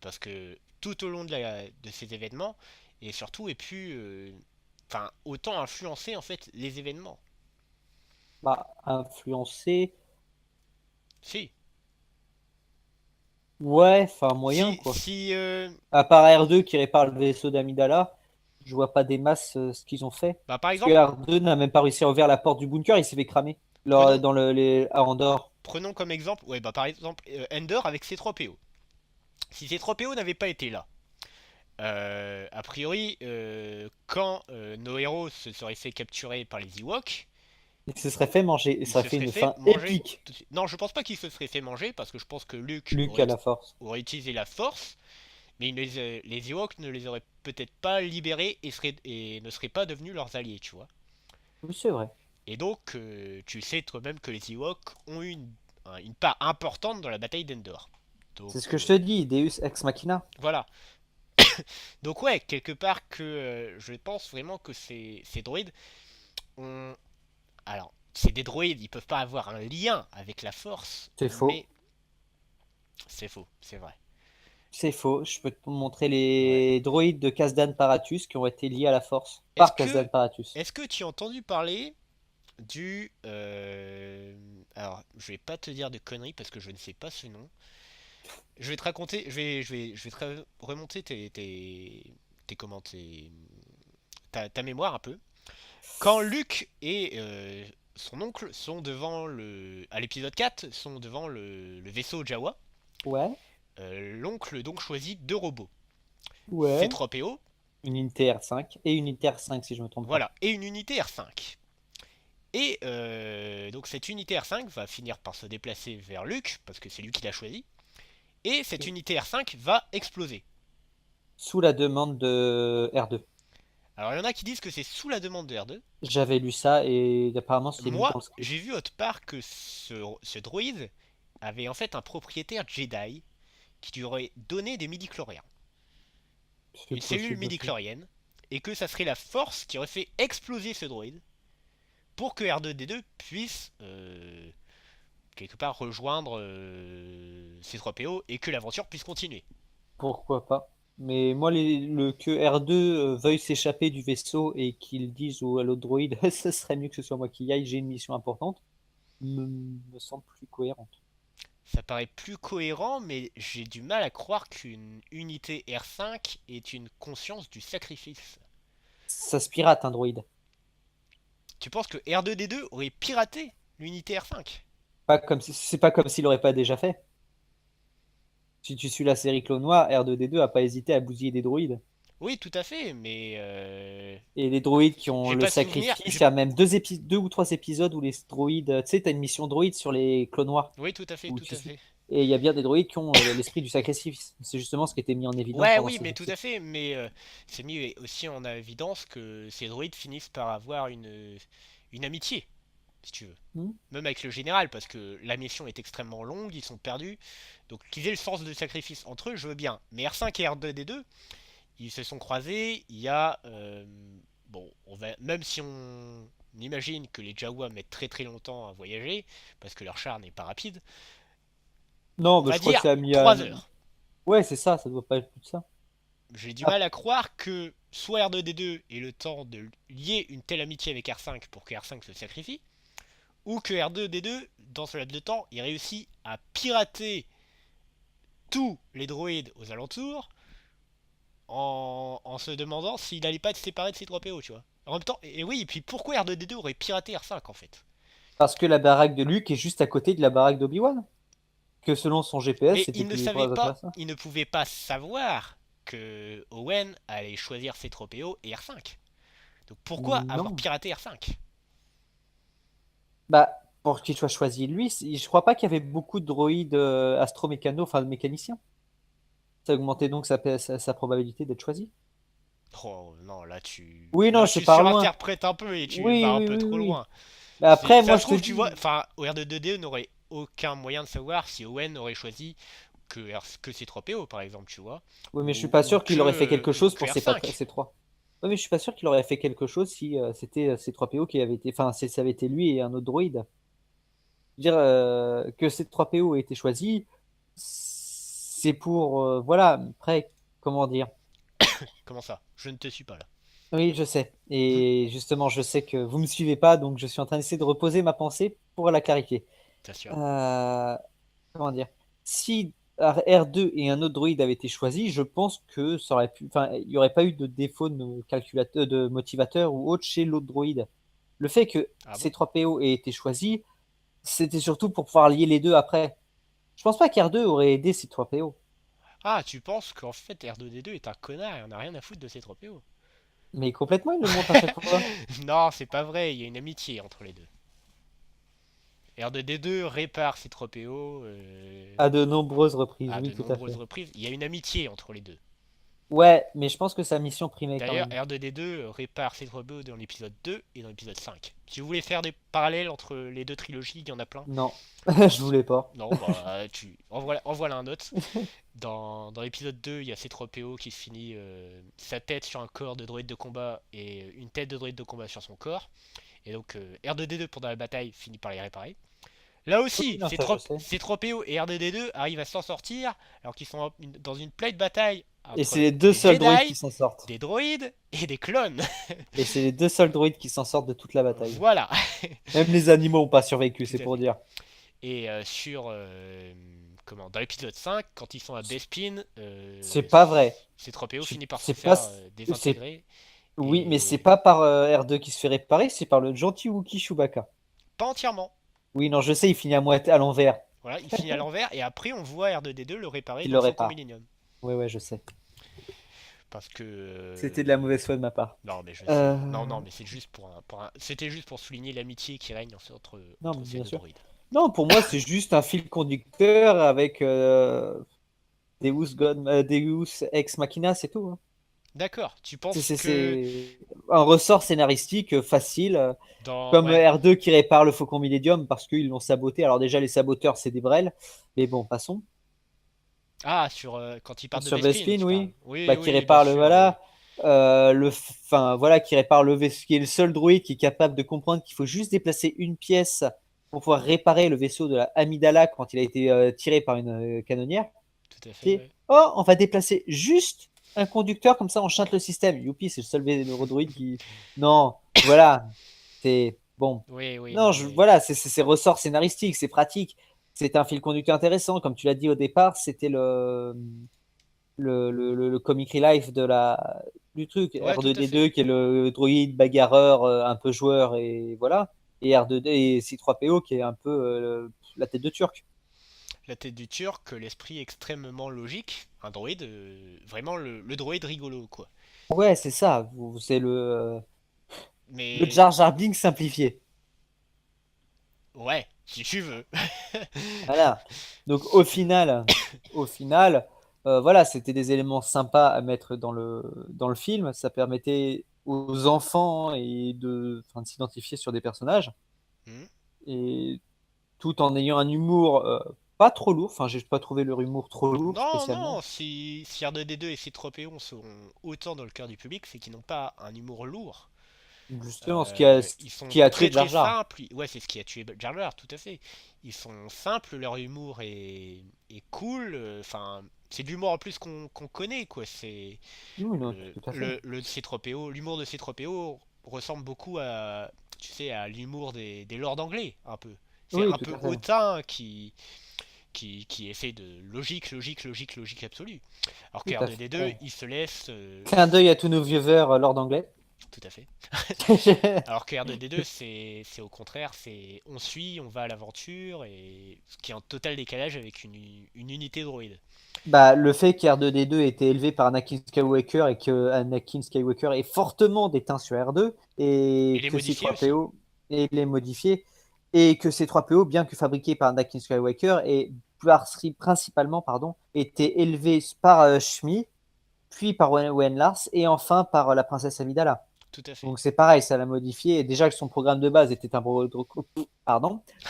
Speaker 1: Parce que tout au long de ces événements, et surtout aient pu enfin, autant influencer en fait les événements.
Speaker 2: Bah, influencer.
Speaker 1: Si,
Speaker 2: Ouais, enfin, moyen,
Speaker 1: si,
Speaker 2: quoi.
Speaker 1: si,
Speaker 2: À part R2 qui répare le vaisseau d'Amidala, je vois pas des masses ce qu'ils ont fait.
Speaker 1: bah par
Speaker 2: Parce que
Speaker 1: exemple,
Speaker 2: R2 n'a même pas réussi à ouvrir la porte du bunker, il s'est fait cramer.
Speaker 1: prenons,
Speaker 2: Dans à Andorre.
Speaker 1: prenons comme exemple, ouais, bah par exemple, Ender avec C3PO. Si C3PO n'avait pas été là, a priori, quand nos héros se seraient fait capturer par les Ewoks,
Speaker 2: Il se serait fait manger. Et
Speaker 1: il
Speaker 2: ça
Speaker 1: se
Speaker 2: fait
Speaker 1: serait
Speaker 2: une
Speaker 1: fait
Speaker 2: fin
Speaker 1: manger
Speaker 2: épique.
Speaker 1: tout de suite. Non, je pense pas qu'il se serait fait manger parce que je pense que Luke
Speaker 2: Luke à la force.
Speaker 1: aurait utilisé la force, mais les Ewoks ne les auraient peut-être pas libérés et ne seraient pas devenus leurs alliés, tu vois.
Speaker 2: Oui, c'est vrai.
Speaker 1: Et donc, tu sais toi-même que les Ewoks ont eu une part importante dans la bataille d'Endor. Donc,
Speaker 2: C'est ce que je te dis, Deus Ex Machina.
Speaker 1: voilà. Donc, ouais, quelque part que je pense vraiment que ces droïdes ont. Alors, c'est des droïdes, ils peuvent pas avoir un lien avec la force,
Speaker 2: C'est faux.
Speaker 1: mais c'est faux, c'est vrai.
Speaker 2: C'est faux. Je peux te montrer
Speaker 1: Ouais.
Speaker 2: les droïdes de Kazdan Paratus qui ont été liés à la force
Speaker 1: Est-ce
Speaker 2: par
Speaker 1: que,
Speaker 2: Kazdan Paratus.
Speaker 1: est-ce que tu as entendu parler du. Alors, je vais pas te dire de conneries parce que je ne sais pas ce nom. Je vais te raconter, je vais te remonter comment, ta mémoire un peu. Quand Luke et son oncle sont à l'épisode 4, sont devant le vaisseau Jawa,
Speaker 2: Ouais,
Speaker 1: l'oncle donc choisit deux robots.
Speaker 2: ouais.
Speaker 1: C3PO,
Speaker 2: Une unité R5 et une unité R5 si je me trompe pas.
Speaker 1: voilà, et une unité R5. Et donc cette unité R5 va finir par se déplacer vers Luke, parce que c'est lui qui l'a choisi, et cette unité R5 va exploser.
Speaker 2: Sous la demande de R2.
Speaker 1: Alors il y en a qui disent que c'est sous la demande de R2.
Speaker 2: J'avais lu ça et apparemment c'était mis
Speaker 1: Moi,
Speaker 2: dans le script.
Speaker 1: j'ai vu autre part que ce droïde avait en fait un propriétaire Jedi qui lui aurait donné des midi-chloriens,
Speaker 2: C'est
Speaker 1: une cellule
Speaker 2: possible aussi.
Speaker 1: midi-chlorienne, et que ça serait la force qui aurait fait exploser ce droïde pour que R2D2 puisse quelque part rejoindre C3PO et que l'aventure puisse continuer.
Speaker 2: Pourquoi pas. Mais moi, que R2 veuille s'échapper du vaisseau et qu'il dise à l'autre droïde, ce serait mieux que ce soit moi qui y aille, j'ai une mission importante, me semble plus cohérente.
Speaker 1: Ça paraît plus cohérent, mais j'ai du mal à croire qu'une unité R5 ait une conscience du sacrifice.
Speaker 2: Ça se pirate, un droïde.
Speaker 1: Tu penses que R2D2 aurait piraté l'unité R5?
Speaker 2: C'est pas comme s'il l'aurait pas déjà fait. Si tu suis la série Clone Noir, R2D2 a pas hésité à bousiller des droïdes.
Speaker 1: Oui, tout à fait, mais
Speaker 2: Et les droïdes qui ont
Speaker 1: j'ai
Speaker 2: le
Speaker 1: pas souvenir.
Speaker 2: sacrifice, il y a même deux ou trois épisodes où les droïdes, tu sais, t'as une mission droïde sur les Clone Noirs,
Speaker 1: Oui, tout à fait,
Speaker 2: où
Speaker 1: tout
Speaker 2: tu
Speaker 1: à
Speaker 2: suis.
Speaker 1: fait.
Speaker 2: Et il y a bien des droïdes qui ont l'esprit du sacrifice. C'est justement ce qui était mis en évidence
Speaker 1: Ouais,
Speaker 2: pendant
Speaker 1: oui,
Speaker 2: ces
Speaker 1: mais tout à
Speaker 2: épisodes.
Speaker 1: fait, mais c'est mis aussi en évidence que ces droïdes finissent par avoir une amitié, si tu veux.
Speaker 2: Hmm.
Speaker 1: Même avec le général, parce que la mission est extrêmement longue, ils sont perdus. Donc qu'ils aient le sens de sacrifice entre eux, je veux bien. Mais R5 et R2D2, ils se sont croisés, il y a... bon, même si on imagine que les Jawas mettent très très longtemps à voyager, parce que leur char n'est pas rapide,
Speaker 2: Non,
Speaker 1: on
Speaker 2: bah,
Speaker 1: va
Speaker 2: je crois que
Speaker 1: dire
Speaker 2: ça a mis à...
Speaker 1: 3 heures.
Speaker 2: Ouais, c'est ça, ça doit pas être plus de ça.
Speaker 1: J'ai du
Speaker 2: Ah,
Speaker 1: mal à croire que soit R2D2 ait le temps de lier une telle amitié avec R5 pour que R5 se sacrifie, ou que R2D2, dans ce laps de temps, il réussit à pirater tous les droïdes aux alentours en se demandant s'il allait pas être séparé de C3PO, tu vois. En même temps, et oui, et puis pourquoi R2D2 aurait piraté R5 en fait?
Speaker 2: parce que la baraque de Luke est juste à côté de la baraque d'Obi-Wan. Que selon son GPS,
Speaker 1: Mais
Speaker 2: c'était
Speaker 1: il ne
Speaker 2: tous les
Speaker 1: savait
Speaker 2: trois
Speaker 1: pas,
Speaker 2: adversaires.
Speaker 1: il ne pouvait pas savoir que Owen allait choisir C3PO et R5. Donc pourquoi avoir
Speaker 2: Non.
Speaker 1: piraté R5?
Speaker 2: Bah, pour qu'il soit choisi lui, je crois pas qu'il y avait beaucoup de droïdes astromécano, enfin de mécaniciens. Ça augmentait donc sa probabilité d'être choisi.
Speaker 1: Oh non, là tu,
Speaker 2: Oui, non,
Speaker 1: là
Speaker 2: je
Speaker 1: tu
Speaker 2: pars loin.
Speaker 1: surinterprètes un peu et tu
Speaker 2: Oui,
Speaker 1: vas un
Speaker 2: oui,
Speaker 1: peu
Speaker 2: oui,
Speaker 1: trop
Speaker 2: oui, oui.
Speaker 1: loin.
Speaker 2: Mais après,
Speaker 1: Ça
Speaker 2: moi,
Speaker 1: se
Speaker 2: je te
Speaker 1: trouve, tu vois,
Speaker 2: dis.
Speaker 1: enfin, OR2D2 n'aurait aucun moyen de savoir si Owen aurait choisi que C3PO par exemple, tu vois,
Speaker 2: Oui, mais je suis pas sûr qu'il aurait fait quelque
Speaker 1: ou
Speaker 2: chose
Speaker 1: que
Speaker 2: pour
Speaker 1: R5.
Speaker 2: ces trois. Oui, mais je suis pas sûr qu'il aurait fait quelque chose si c'était ces trois PO qui avaient été. Enfin, ça avait été lui et un autre droïde. Je veux dire que ces trois PO aient été choisis, c'est pour. Voilà, après, comment dire.
Speaker 1: Comment ça? Je ne te suis pas là.
Speaker 2: Oui, je sais. Et justement, je sais que vous me suivez pas, donc je suis en train d'essayer de reposer ma pensée pour la clarifier.
Speaker 1: Bien sûr.
Speaker 2: Euh, Comment dire? Si R2 et un autre droïde avaient été choisis, je pense que ça aurait pu, enfin, il n'y aurait pas eu de défaut de calculateur, de motivateur ou autre chez l'autre droïde. Le fait que
Speaker 1: Ah bon?
Speaker 2: C3PO ait été choisi, c'était surtout pour pouvoir lier les deux après. Je pense pas qu'R2 aurait aidé C3PO.
Speaker 1: Ah, tu penses qu'en fait R2D2 est un connard et on a rien à foutre de ses tropéos?
Speaker 2: Mais complètement, il le montre à chaque fois.
Speaker 1: Non, c'est pas vrai, il y a une amitié entre les deux. R2D2 répare ses tropéos
Speaker 2: À de nombreuses reprises,
Speaker 1: à
Speaker 2: oui,
Speaker 1: de
Speaker 2: tout à
Speaker 1: nombreuses
Speaker 2: fait.
Speaker 1: reprises. Il y a une amitié entre les deux.
Speaker 2: Ouais, mais je pense que sa mission primait quand
Speaker 1: D'ailleurs,
Speaker 2: même.
Speaker 1: R2D2 répare ses tropéos dans l'épisode 2 et dans l'épisode 5. Si vous voulez faire des parallèles entre les deux trilogies, il y en a plein.
Speaker 2: Non, je voulais pas.
Speaker 1: Non, bah, en voilà un autre. Dans l'épisode 2, il y a C3PO qui finit sa tête sur un corps de droïde de combat et une tête de droïde de combat sur son corps. Et donc R2D2 pendant la bataille finit par les réparer. Là
Speaker 2: Oui,
Speaker 1: aussi,
Speaker 2: non, ça je sais.
Speaker 1: C3PO et R2D2 arrivent à s'en sortir alors qu'ils sont dans une play de bataille
Speaker 2: Et c'est
Speaker 1: entre
Speaker 2: les deux
Speaker 1: des
Speaker 2: seuls droïdes qui
Speaker 1: Jedi,
Speaker 2: s'en sortent.
Speaker 1: des droïdes et des clones.
Speaker 2: Et c'est les deux seuls droïdes qui s'en sortent de toute la bataille.
Speaker 1: Voilà,
Speaker 2: Même les animaux n'ont pas survécu,
Speaker 1: tout
Speaker 2: c'est
Speaker 1: à
Speaker 2: pour
Speaker 1: fait.
Speaker 2: dire.
Speaker 1: Et dans l'épisode 5, quand ils sont à Bespin,
Speaker 2: C'est pas vrai.
Speaker 1: C3PO finit par se
Speaker 2: C'est pas.
Speaker 1: faire
Speaker 2: C'est.
Speaker 1: désintégrer.
Speaker 2: Oui, mais c'est
Speaker 1: Et
Speaker 2: pas par R2 qui se fait réparer, c'est par le gentil Wookiee Chewbacca.
Speaker 1: pas entièrement.
Speaker 2: Oui, non, je sais, il finit à moitié à l'envers.
Speaker 1: Voilà, il finit à l'envers et après on voit R2D2 le réparer
Speaker 2: Il
Speaker 1: dans
Speaker 2: le
Speaker 1: le Faucon
Speaker 2: répare.
Speaker 1: Millennium.
Speaker 2: Ouais, ouais, je sais.
Speaker 1: Parce que
Speaker 2: C'était de la mauvaise foi de ma part.
Speaker 1: non mais je sais. Non
Speaker 2: Euh,
Speaker 1: non mais c'est juste c'était juste pour souligner l'amitié qui règne
Speaker 2: Non,
Speaker 1: entre
Speaker 2: mais
Speaker 1: ces
Speaker 2: bien
Speaker 1: deux
Speaker 2: sûr.
Speaker 1: droïdes.
Speaker 2: Non, pour moi, c'est juste un fil conducteur avec Deus Ex Machina, c'est tout, hein.
Speaker 1: D'accord. Tu
Speaker 2: C'est
Speaker 1: penses
Speaker 2: c'est-
Speaker 1: que
Speaker 2: c'est un ressort scénaristique facile,
Speaker 1: dans
Speaker 2: comme
Speaker 1: ouais.
Speaker 2: R2 qui répare le Faucon Millennium parce qu'ils l'ont saboté. Alors déjà, les saboteurs, c'est des brels, mais bon, passons.
Speaker 1: Ah sur quand ils partent de
Speaker 2: Sur
Speaker 1: Bespin,
Speaker 2: Vespine,
Speaker 1: tu parles.
Speaker 2: oui,
Speaker 1: Oui
Speaker 2: bah, qui
Speaker 1: oui bien
Speaker 2: répare
Speaker 1: sûr oui.
Speaker 2: voilà, enfin voilà, qui répare le vaisseau, qui est le seul droïde qui est capable de comprendre qu'il faut juste déplacer une pièce pour pouvoir réparer le vaisseau de la Amidala quand il a été tiré par une canonnière.
Speaker 1: Tout à fait
Speaker 2: Qui
Speaker 1: ouais.
Speaker 2: oh, on va déplacer juste un conducteur comme ça, on chante le système. Youpi, c'est le seul droïde qui. Non, voilà, c'est bon.
Speaker 1: Oui oui
Speaker 2: Non,
Speaker 1: non mais
Speaker 2: voilà, c'est ressort scénaristique, c'est pratique. C'est un fil conducteur intéressant, comme tu l'as dit au départ, c'était le comic relief du truc.
Speaker 1: ouais tout à fait.
Speaker 2: R2D2 qui est le droïde bagarreur un peu joueur et voilà. Et R2D et C3PO qui est un peu la tête de Turc.
Speaker 1: La tête du Turc, l'esprit extrêmement logique, un droïde, vraiment le droïde rigolo quoi.
Speaker 2: Ouais, c'est ça. C'est le
Speaker 1: Mais
Speaker 2: Jar Jar Binks simplifié.
Speaker 1: ouais, si tu veux.
Speaker 2: Voilà. Donc au final, voilà, c'était des éléments sympas à mettre dans le film. Ça permettait aux enfants enfin, de s'identifier sur des personnages.
Speaker 1: Hmm.
Speaker 2: Et tout en ayant un humour pas trop lourd. Enfin, j'ai pas trouvé leur humour trop lourd
Speaker 1: Non, non,
Speaker 2: spécialement.
Speaker 1: si R2D2 et C3PO sont autant dans le cœur du public, c'est qu'ils n'ont pas un humour lourd.
Speaker 2: Justement, ce
Speaker 1: Ils sont
Speaker 2: qui a tué
Speaker 1: très
Speaker 2: Jar
Speaker 1: très
Speaker 2: Jar.
Speaker 1: simples. Ouais, c'est ce qui a tué Jar Jar, tout à fait. Ils sont simples, leur humour est cool. Enfin, c'est de l'humour en plus qu'on connaît, quoi. C'est
Speaker 2: Oui, non, tout à fait.
Speaker 1: le C3PO, l'humour de C3PO ressemble beaucoup à, tu sais, à l'humour des lords anglais, un peu. C'est
Speaker 2: Oui,
Speaker 1: un
Speaker 2: tout
Speaker 1: peu
Speaker 2: à fait.
Speaker 1: hautain qui est fait de logique, logique, logique, logique absolue. Alors que
Speaker 2: Tout à
Speaker 1: R2D2,
Speaker 2: fait.
Speaker 1: il se laisse.
Speaker 2: Clin d'œil à tous nos viewers Lord Anglais.
Speaker 1: Tout à fait. Alors que R2D2, c'est au contraire, c'est on suit, on va à l'aventure, et ce qui est en total décalage avec une unité droïde.
Speaker 2: Bah, le fait qu'R2D2 ait été élevé par Anakin Skywalker et que Anakin Skywalker est fortement déteint sur R2
Speaker 1: Et
Speaker 2: et
Speaker 1: les
Speaker 2: que
Speaker 1: modifier aussi.
Speaker 2: C3PO et les modifié et que C3PO, bien que fabriqué par Anakin Skywalker, et principalement été élevé par Shmi, puis par Owen Lars et enfin par la princesse Amidala.
Speaker 1: Tout à fait.
Speaker 2: Donc c'est pareil, ça l'a modifié. Et déjà que son programme de base était un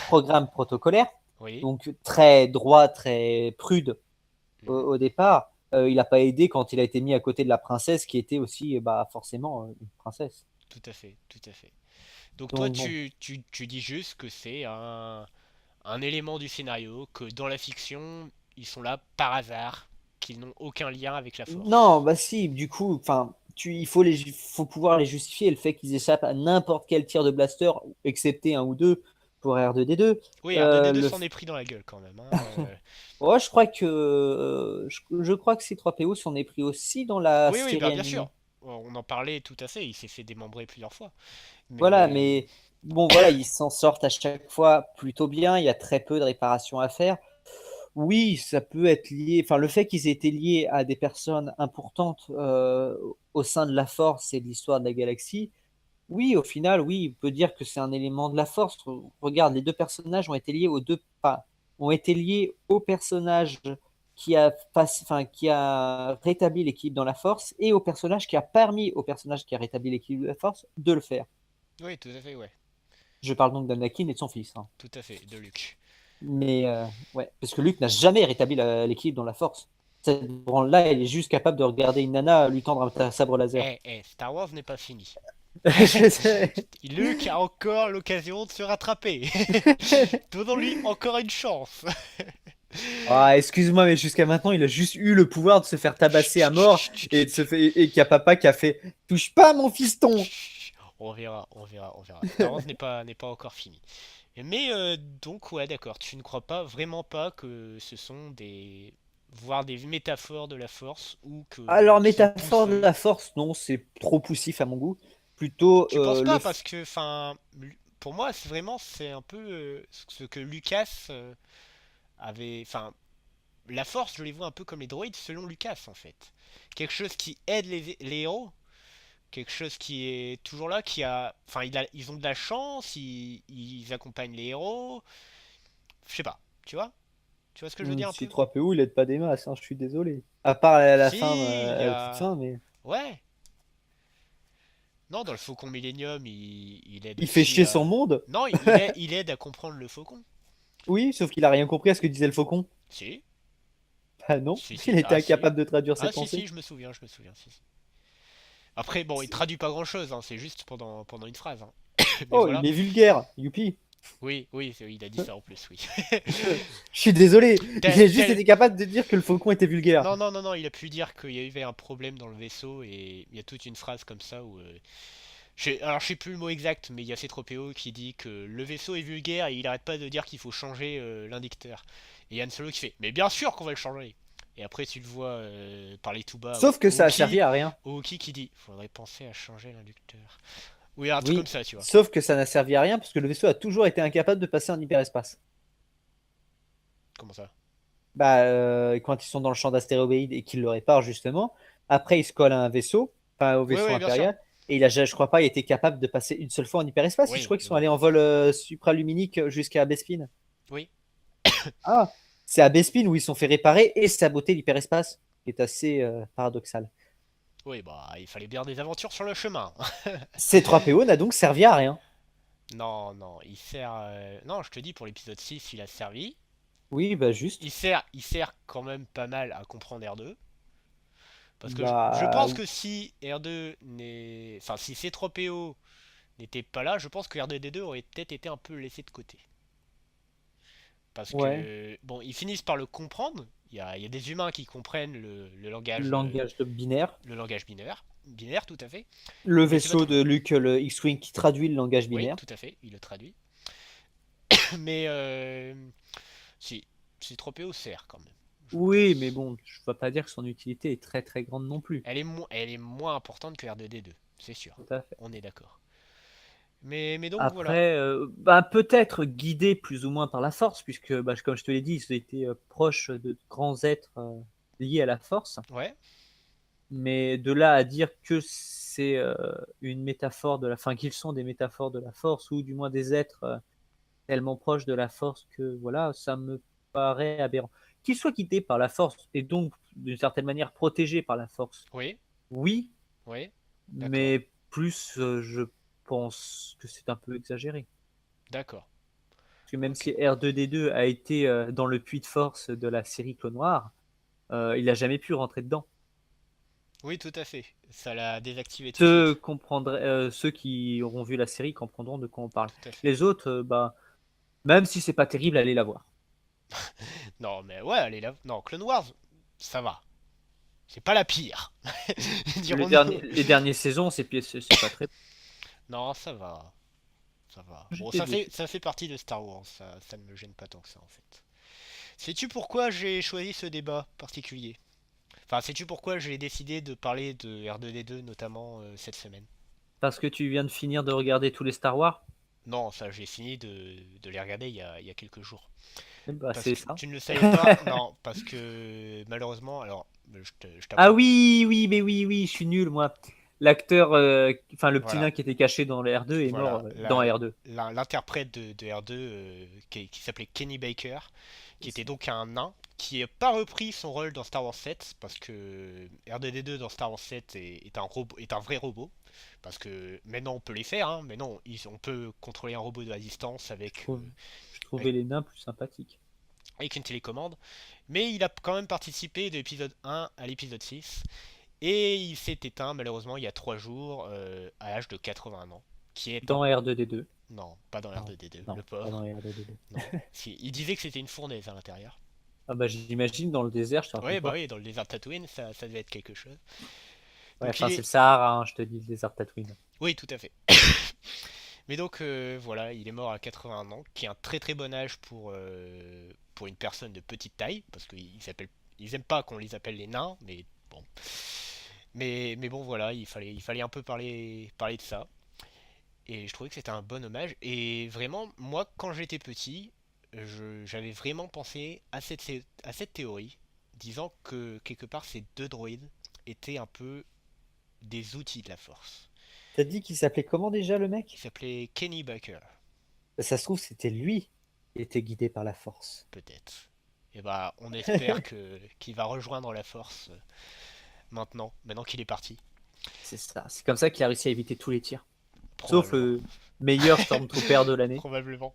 Speaker 2: programme protocolaire,
Speaker 1: Oui.
Speaker 2: donc très droit, très prude
Speaker 1: Mhm.
Speaker 2: au départ. Il n'a pas aidé quand il a été mis à côté de la princesse qui était aussi bah, forcément une princesse.
Speaker 1: Tout à fait. Tout à fait. Donc toi,
Speaker 2: Donc bon.
Speaker 1: tu dis juste que c'est un élément du scénario, que dans la fiction, ils sont là par hasard, qu'ils n'ont aucun lien avec la
Speaker 2: Non,
Speaker 1: force.
Speaker 2: bah si, du coup, enfin, il faut pouvoir les justifier. Le fait qu'ils échappent à n'importe quel tir de blaster, excepté un ou deux pour R2D2.
Speaker 1: Oui, R2D2
Speaker 2: Le
Speaker 1: s'en est pris dans la gueule quand même, hein.
Speaker 2: Ouais, je crois que C3PO s'en est pris aussi dans la
Speaker 1: Oui, oui, bah
Speaker 2: série
Speaker 1: bien sûr.
Speaker 2: animée.
Speaker 1: On en parlait tout à fait. Il s'est fait démembrer plusieurs fois.
Speaker 2: Voilà,
Speaker 1: Mais
Speaker 2: mais bon, voilà, ils s'en sortent à chaque fois plutôt bien. Il y a très peu de réparations à faire. Oui, ça peut être lié. Enfin, le fait qu'ils aient été liés à des personnes importantes au sein de la Force et de l'histoire de la galaxie, oui, au final, oui, on peut dire que c'est un élément de la Force. Regarde, les deux personnages ont été liés aux deux, enfin, ont été liés au personnage qui a rétabli l'équilibre dans la Force et au personnage qui a permis au personnage qui a rétabli l'équilibre de la Force de le faire.
Speaker 1: oui, tout à fait, ouais.
Speaker 2: Je parle donc d'Anakin et de son fils, hein.
Speaker 1: Tout à fait, de Luke.
Speaker 2: Mais ouais, parce que Luke n'a jamais rétabli l'équilibre dans la Force. Cette branle-là, il est juste capable de regarder une nana lui tendre un sabre laser.
Speaker 1: Star Wars n'est pas fini.
Speaker 2: Je sais.
Speaker 1: Luke a encore l'occasion de se rattraper. Donnons-lui encore une chance.
Speaker 2: Ah, excuse-moi, mais jusqu'à maintenant, il a juste eu le pouvoir de se faire tabasser à mort et qu'il y a papa qui a fait touche pas mon fiston.
Speaker 1: On verra, on verra, on verra. Star Wars n'est pas encore fini. Mais donc ouais, d'accord. Tu ne crois pas vraiment pas que ce sont voire des métaphores de la Force ou que
Speaker 2: Alors,
Speaker 1: qu'ils
Speaker 2: métaphore
Speaker 1: poussent.
Speaker 2: de la Force, non, c'est trop poussif à mon goût. Plutôt
Speaker 1: Tu penses pas parce que, enfin, pour moi, c'est un peu ce que Lucas enfin, la Force, je les vois un peu comme les droïdes selon Lucas en fait. Quelque chose qui aide les héros, quelque chose qui est toujours là, enfin, ils ont de la chance, ils accompagnent les héros. Je sais pas, tu vois ce que je veux dire un peu?
Speaker 2: C3PO, il aide pas des masses, hein, je suis désolé. À part la fin,
Speaker 1: Si, il y
Speaker 2: à la toute
Speaker 1: a,
Speaker 2: fin, mais
Speaker 1: ouais. Non, dans le Faucon Millenium, il aide
Speaker 2: il fait
Speaker 1: aussi
Speaker 2: chier
Speaker 1: à.
Speaker 2: son monde.
Speaker 1: Non, il aide à comprendre le Faucon.
Speaker 2: Oui, sauf qu'il a rien compris à ce que disait le faucon.
Speaker 1: Si,
Speaker 2: Ah non,
Speaker 1: si,
Speaker 2: il
Speaker 1: si,
Speaker 2: était
Speaker 1: ah si.
Speaker 2: incapable de traduire ses
Speaker 1: Ah si,
Speaker 2: pensées.
Speaker 1: si, je me souviens, si, si. Après, bon, il traduit pas grand-chose, hein, c'est juste pendant une phrase, hein. Mais
Speaker 2: Oh,
Speaker 1: voilà.
Speaker 2: il est vulgaire, youpi.
Speaker 1: Oui, oui, il a dit ça en plus, oui.
Speaker 2: Je suis désolé, il
Speaker 1: Tel-
Speaker 2: a juste
Speaker 1: tel-
Speaker 2: été capable de dire que le faucon était vulgaire.
Speaker 1: Non, non, non, non, il a pu dire qu'il y avait un problème dans le vaisseau et il y a toute une phrase comme ça où. Alors, je sais plus le mot exact, mais il y a C3PO qui dit que le vaisseau est vulgaire et il arrête pas de dire qu'il faut changer l'inducteur. Et Han Solo qui fait mais bien sûr qu'on va le changer. Et après, tu le vois parler tout bas
Speaker 2: Sauf que
Speaker 1: au
Speaker 2: ça a servi
Speaker 1: Wookie,
Speaker 2: à rien.
Speaker 1: au Wookie qui dit faudrait penser à changer l'inducteur. Oui, un truc comme
Speaker 2: Oui,
Speaker 1: ça, tu vois.
Speaker 2: sauf que ça n'a servi à rien parce que le vaisseau a toujours été incapable de passer en hyperespace.
Speaker 1: Comment ça?
Speaker 2: Bah, quand ils sont dans le champ d'astéroïdes et qu'ils le réparent justement, après ils se collent à un vaisseau, enfin au
Speaker 1: Oui,
Speaker 2: vaisseau
Speaker 1: oui, bien sûr.
Speaker 2: impérial, et je crois pas, il était capable de passer une seule fois en hyperespace. Je
Speaker 1: Oui,
Speaker 2: crois qu'ils sont
Speaker 1: non.
Speaker 2: allés en vol supraluminique jusqu'à Bespin.
Speaker 1: Oui.
Speaker 2: Ah, c'est à Bespin où ils se sont fait réparer et saboter l'hyperespace, qui est assez paradoxal.
Speaker 1: Oui, bah, il fallait bien des aventures sur le chemin.
Speaker 2: C3PO n'a donc servi à rien.
Speaker 1: Non, non, il sert. Non, je te dis, pour l'épisode 6 il a servi.
Speaker 2: Oui, bah juste.
Speaker 1: Il sert quand même pas mal à comprendre R2. Parce que je
Speaker 2: Bah
Speaker 1: pense que si R2 n'est. Enfin, si C3PO n'était pas là, je pense que R2D2 aurait peut-être été un peu laissé de côté. Parce
Speaker 2: ouais,
Speaker 1: que, bon, ils finissent par le comprendre. Il y a des humains qui comprennent
Speaker 2: langage de binaire.
Speaker 1: le langage binaire. Binaire, tout à fait.
Speaker 2: Le
Speaker 1: Mais c'est pas
Speaker 2: vaisseau
Speaker 1: tout.
Speaker 2: de Luke, le X-Wing qui traduit le langage
Speaker 1: Oui,
Speaker 2: binaire.
Speaker 1: tout à fait, il le traduit. Mais, si, C3PO sert quand même, je
Speaker 2: Oui, mais
Speaker 1: pense.
Speaker 2: bon, je ne vais pas dire que son utilité est très très grande non plus.
Speaker 1: Elle est moins importante que R2D2, c'est sûr.
Speaker 2: Tout à fait.
Speaker 1: On est d'accord. Mais donc voilà.
Speaker 2: Après, bah, peut-être guidé plus ou moins par la force, puisque, bah, comme je te l'ai dit, ils étaient proches de grands êtres liés à la force.
Speaker 1: Ouais,
Speaker 2: Mais de là à dire que c'est une métaphore de la, enfin, qu'ils sont des métaphores de la force, ou du moins des êtres tellement proches de la force que, voilà, ça me paraît aberrant. Qu'ils soient guidés par la force et donc d'une certaine manière protégés par la force,
Speaker 1: oui,
Speaker 2: oui,
Speaker 1: oui, d'accord,
Speaker 2: mais plus, je pense que c'est un peu exagéré.
Speaker 1: d'accord.
Speaker 2: Parce que même
Speaker 1: Ok.
Speaker 2: si R2D2 a été dans le puits de force de la série Clone Noir, il n'a jamais pu rentrer dedans.
Speaker 1: Oui, tout à fait. Ça l'a désactivé tout de
Speaker 2: Ceux,
Speaker 1: suite.
Speaker 2: comprendraient, ceux qui auront vu la série comprendront de quoi on parle.
Speaker 1: Tout à fait.
Speaker 2: Les autres, bah, même si c'est pas terrible, allez la voir.
Speaker 1: Non, mais ouais, allez là. Non, Clone Wars, ça va. C'est pas la pire, dirons-nous.
Speaker 2: Les dernières saisons, c'est pas très.
Speaker 1: Non, ça va. Ça va. Bon,
Speaker 2: J'étais déçu.
Speaker 1: ça fait partie de Star Wars, ça ne me gêne pas tant que ça en fait. Sais-tu pourquoi j'ai choisi ce débat particulier? Enfin, sais-tu pourquoi j'ai décidé de parler de R2D2 notamment cette semaine?
Speaker 2: Parce que tu viens de finir de regarder tous les Star Wars?
Speaker 1: Non, ça j'ai fini de les regarder il y a quelques jours.
Speaker 2: Bah,
Speaker 1: Parce
Speaker 2: c'est
Speaker 1: que
Speaker 2: ça.
Speaker 1: tu ne le savais pas? Non, parce que malheureusement, alors je
Speaker 2: Ah
Speaker 1: t'apprends.
Speaker 2: oui, oui, mais oui, oui, je suis nul, moi. L'acteur, enfin le petit
Speaker 1: Voilà,
Speaker 2: nain qui était caché dans le R2 est mort
Speaker 1: voilà.
Speaker 2: dans R2.
Speaker 1: L'interprète de R2 qui s'appelait Kenny Baker, qui était donc un nain, qui n'a pas repris son rôle dans Star Wars 7, parce que R2D2 dans Star Wars 7 est un robot, est un vrai robot. Parce que maintenant on peut les faire, hein, mais non, on peut contrôler un robot de la distance
Speaker 2: Je trouve, je
Speaker 1: avec,
Speaker 2: trouvais les nains plus sympathiques.
Speaker 1: avec une télécommande. Mais il a quand même participé de l'épisode 1 à l'épisode 6. Et il s'est éteint malheureusement il y a 3 jours à l'âge de 81 ans. Qui est un...
Speaker 2: Dans R2D2.
Speaker 1: Non, pas dans
Speaker 2: Non,
Speaker 1: l'R2D2, le
Speaker 2: non, pas dans
Speaker 1: pauvre.
Speaker 2: R2D2.
Speaker 1: Non. Il disait que c'était une fournaise à l'intérieur.
Speaker 2: Ah bah j'imagine dans le désert, je te
Speaker 1: Ouais,
Speaker 2: raconte
Speaker 1: bah
Speaker 2: pas.
Speaker 1: oui, dans le désert Tatooine, ça devait être quelque chose.
Speaker 2: Ouais,
Speaker 1: Donc
Speaker 2: enfin
Speaker 1: il
Speaker 2: c'est
Speaker 1: est...
Speaker 2: le Sahara, hein, je te dis, le désert Tatooine.
Speaker 1: Oui, tout à fait. Mais donc voilà, il est mort à 81 ans, qui est un très très bon âge pour une personne de petite taille, parce ils aiment pas qu'on les appelle les nains, mais bon. Mais bon voilà, il fallait un peu parler de ça. Et je trouvais que c'était un bon hommage. Et vraiment, moi quand j'étais petit, j'avais vraiment pensé à cette théorie, disant que quelque part ces deux droïdes étaient un peu des outils de la force.
Speaker 2: T'as dit qu'il s'appelait comment déjà le
Speaker 1: Il
Speaker 2: mec?
Speaker 1: s'appelait Kenny Baker.
Speaker 2: Ça se trouve, c'était lui qui était guidé par la force.
Speaker 1: Peut-être. Et bah, on espère que qu'il va rejoindre la force maintenant qu'il est parti.
Speaker 2: C'est ça. C'est comme ça qu'il a réussi à éviter tous les tirs. Sauf
Speaker 1: Probablement.
Speaker 2: le meilleur Stormtrooper de l'année.
Speaker 1: Probablement.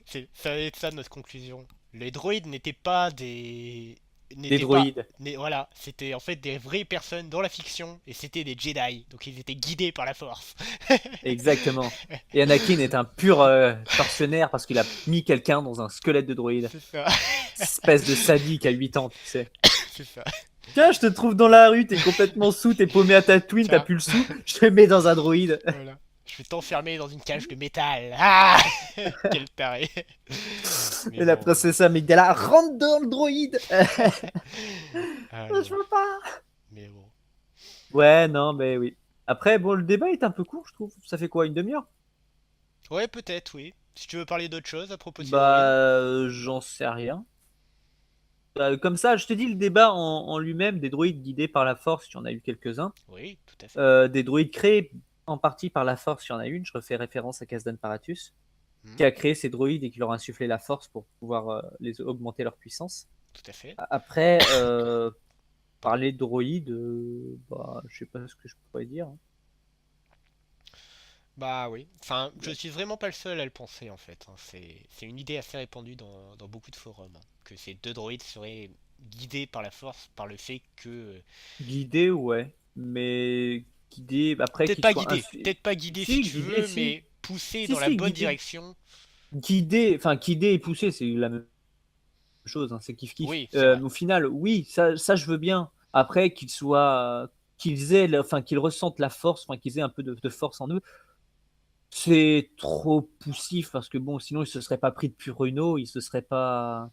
Speaker 1: Ça va être ça notre conclusion. Les droïdes n'étaient pas des.
Speaker 2: Des
Speaker 1: N'étaient pas.
Speaker 2: droïdes.
Speaker 1: Voilà, c'était en fait des vraies personnes dans la fiction et c'était des Jedi. Donc ils étaient guidés par la force.
Speaker 2: Exactement. Et Anakin est un pur tortionnaire parce qu'il a mis quelqu'un dans un squelette de droïde.
Speaker 1: C'est ça.
Speaker 2: Espèce de sadique à 8 ans, tu sais.
Speaker 1: C'est ça.
Speaker 2: Tiens, je te trouve dans la rue, t'es complètement sous, t'es paumé à Tatooine, t'as
Speaker 1: Tiens,
Speaker 2: plus le sou, je te mets dans un droïde.
Speaker 1: voilà. Je vais t'enfermer dans une cage de métal. Ah. Quel taré. Mais
Speaker 2: Et la
Speaker 1: bon.
Speaker 2: princesse Amidala rentre dans le droïde.
Speaker 1: Ah là
Speaker 2: Je
Speaker 1: là.
Speaker 2: veux pas.
Speaker 1: Mais bon.
Speaker 2: Ouais, non, mais oui. Après, bon, le débat est un peu court, je trouve. Ça fait quoi, une demi-heure?
Speaker 1: Ouais, peut-être, oui. Si tu veux parler d'autre chose à propos de ces droïdes.
Speaker 2: Bah, j'en sais rien. Comme ça, je te dis, le débat en lui-même, des droïdes guidés par la force, il y en a eu quelques-uns.
Speaker 1: Oui, tout à fait.
Speaker 2: Des droïdes créés en partie par la force, il y en a une. Je refais référence à Kazdan Paratus,
Speaker 1: Hmm,
Speaker 2: qui a créé ces droïdes et qui leur a insufflé la force pour pouvoir les augmenter leur puissance.
Speaker 1: tout à fait.
Speaker 2: Après, parler de droïdes, bah, je sais pas ce que je pourrais dire, hein.
Speaker 1: Bah oui. Enfin, je suis vraiment pas le seul à le penser en fait, hein. C'est une idée assez répandue dans beaucoup de forums, hein, que ces deux droïdes seraient guidés par la force, par le fait que...
Speaker 2: Guidés, ouais. Mais guidés, après qu'ils soient
Speaker 1: Peut-être pas guidés si
Speaker 2: Si,
Speaker 1: tu
Speaker 2: guidés,
Speaker 1: veux,
Speaker 2: si.
Speaker 1: mais poussés
Speaker 2: Si,
Speaker 1: dans la
Speaker 2: si,
Speaker 1: bonne
Speaker 2: guidés.
Speaker 1: direction.
Speaker 2: Guidés, enfin, guidés et poussés, c'est la même chose, hein, c'est kiff-kiff.
Speaker 1: Oui, c'est vrai.
Speaker 2: Au final, oui, ça je veux bien. Après, qu'ils soient, qu'ils aient, enfin, qu'ils ressentent la force, enfin, qu'ils aient un peu de force en eux, c'est trop poussif parce que bon, sinon ils se seraient pas pris de Purino, ils se seraient pas.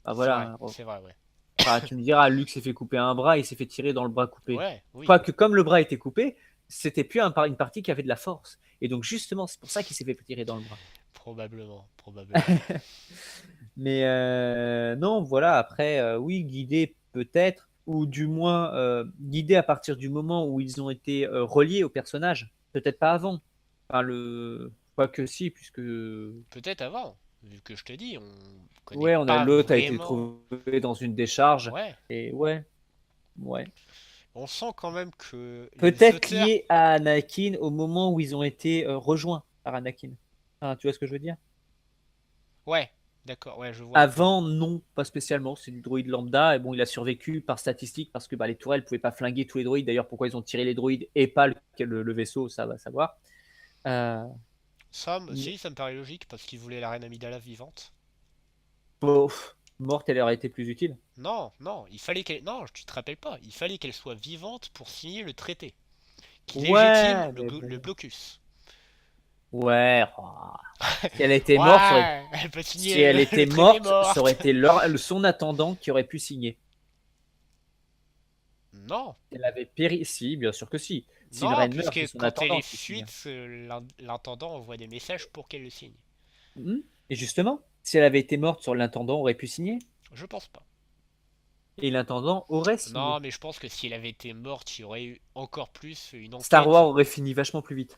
Speaker 2: Ah voilà.
Speaker 1: C'est vrai, ouais.
Speaker 2: Enfin, tu me diras, Luke s'est fait couper un bras, il s'est fait tirer dans le bras coupé.
Speaker 1: Ouais, oui,
Speaker 2: Quoique, comme le bras était coupé, c'était plus une partie qui avait de la force. Et donc, justement, c'est pour ça qu'il s'est fait tirer dans le bras.
Speaker 1: probablement, probablement.
Speaker 2: Mais non, voilà, après, oui, guidés peut-être, ou du moins guidés à partir du moment où ils ont été reliés au personnage. Peut-être pas avant. Enfin, quoique si, puisque.
Speaker 1: Peut-être avant, vu que je te dis, on connaît
Speaker 2: Ouais,
Speaker 1: pas
Speaker 2: l'autre a été
Speaker 1: vraiment.
Speaker 2: trouvé dans une décharge.
Speaker 1: Ouais,
Speaker 2: Et ouais, ouais.
Speaker 1: on sent quand même que les
Speaker 2: Peut-être
Speaker 1: auteurs.
Speaker 2: lié à Anakin au moment où ils ont été rejoints par Anakin. Enfin, tu vois ce que je veux dire?
Speaker 1: Ouais, d'accord, ouais, je vois un peu.
Speaker 2: Avant, non, pas spécialement. C'est du droïde lambda. Et bon, il a survécu par statistique parce que bah, les tourelles ne pouvaient pas flinguer tous les droïdes. D'ailleurs, pourquoi ils ont tiré les droïdes et pas le vaisseau, ça va savoir. Euh,
Speaker 1: Ça,
Speaker 2: mais,
Speaker 1: si, ça me paraît logique parce qu'ils voulaient la reine Amidala vivante.
Speaker 2: bon, Morte, elle aurait été plus utile.
Speaker 1: Non, non, il fallait qu'elle... Non, tu te rappelles pas. Il fallait qu'elle soit vivante pour signer le traité, qui légitime
Speaker 2: Ouais, mais
Speaker 1: le
Speaker 2: bon.
Speaker 1: blocus.
Speaker 2: Ouais. Si elle était morte,
Speaker 1: Ouais, elle peut
Speaker 2: si
Speaker 1: signer
Speaker 2: elle
Speaker 1: le
Speaker 2: était
Speaker 1: traité
Speaker 2: morte, ça aurait
Speaker 1: morte.
Speaker 2: été son attendant qui aurait pu signer.
Speaker 1: Non,
Speaker 2: Elle avait péri. Si, bien sûr que si. Si une
Speaker 1: non,
Speaker 2: reine meurt,
Speaker 1: puisque
Speaker 2: c'est son
Speaker 1: quand elle
Speaker 2: attendant
Speaker 1: est
Speaker 2: qui signe.
Speaker 1: fuite, l'intendant envoie des messages pour qu'elle le signe.
Speaker 2: Mhm. Et justement, si elle avait été morte, sur l'intendant aurait pu signer.
Speaker 1: Je pense pas.
Speaker 2: Et l'intendant aurait signé.
Speaker 1: Non, mais je pense que si elle avait été morte, il y aurait eu encore plus une
Speaker 2: Star
Speaker 1: enquête.
Speaker 2: Wars aurait fini vachement plus vite.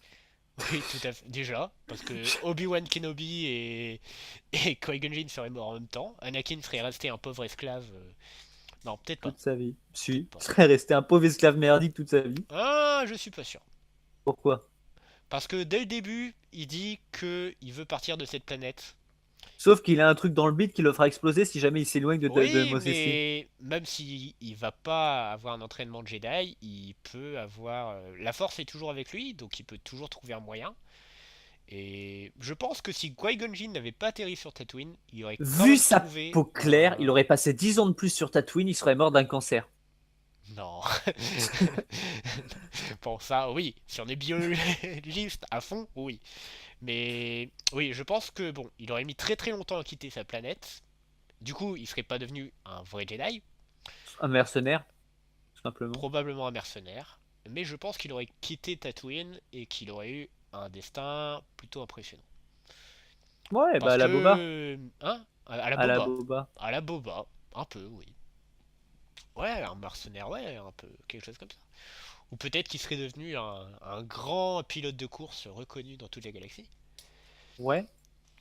Speaker 1: Oui, tout à fait. Déjà, parce que Obi-Wan Kenobi et Qui-Gon Jinn seraient morts en même temps. Anakin serait resté un pauvre esclave. Non, peut-être pas.
Speaker 2: Toute sa vie.
Speaker 1: Peut-être
Speaker 2: Si.
Speaker 1: pas.
Speaker 2: Il serait resté un pauvre esclave merdique toute sa vie.
Speaker 1: Ah, je suis pas sûr.
Speaker 2: Pourquoi?
Speaker 1: Parce que dès le début, il dit que il veut partir de cette planète.
Speaker 2: Sauf qu'il a un truc dans le bide qui le fera exploser si jamais il s'éloigne de
Speaker 1: Oui,
Speaker 2: Mos Eisley.
Speaker 1: mais même si il va pas avoir un entraînement de Jedi, il peut avoir la Force est toujours avec lui, donc il peut toujours trouver un moyen. Et je pense que si Qui-Gon Jinn n'avait pas atterri sur Tatooine, il aurait quand
Speaker 2: Vu
Speaker 1: même
Speaker 2: sa
Speaker 1: trouvé
Speaker 2: peau claire, il
Speaker 1: un...
Speaker 2: aurait passé 10 ans de plus sur Tatooine, il serait mort d'un cancer.
Speaker 1: Non. Bon, ça, oui. Si on est biologiste à fond, oui. Mais oui, je pense que bon, il aurait mis très très longtemps à quitter sa planète. Du coup, il serait pas devenu un vrai Jedi,
Speaker 2: Un mercenaire, tout simplement.
Speaker 1: probablement un mercenaire. Mais je pense qu'il aurait quitté Tatooine et qu'il aurait eu un destin plutôt impressionnant.
Speaker 2: Ouais, bah
Speaker 1: Parce
Speaker 2: à la Boba.
Speaker 1: que, hein, à la
Speaker 2: À la
Speaker 1: Boba,
Speaker 2: Boba.
Speaker 1: à la Boba, un peu, oui. Ouais, un mercenaire, ouais, un peu, quelque chose comme ça. Ou peut-être qu'il serait devenu un grand pilote de course reconnu dans toute la galaxie.
Speaker 2: Ouais,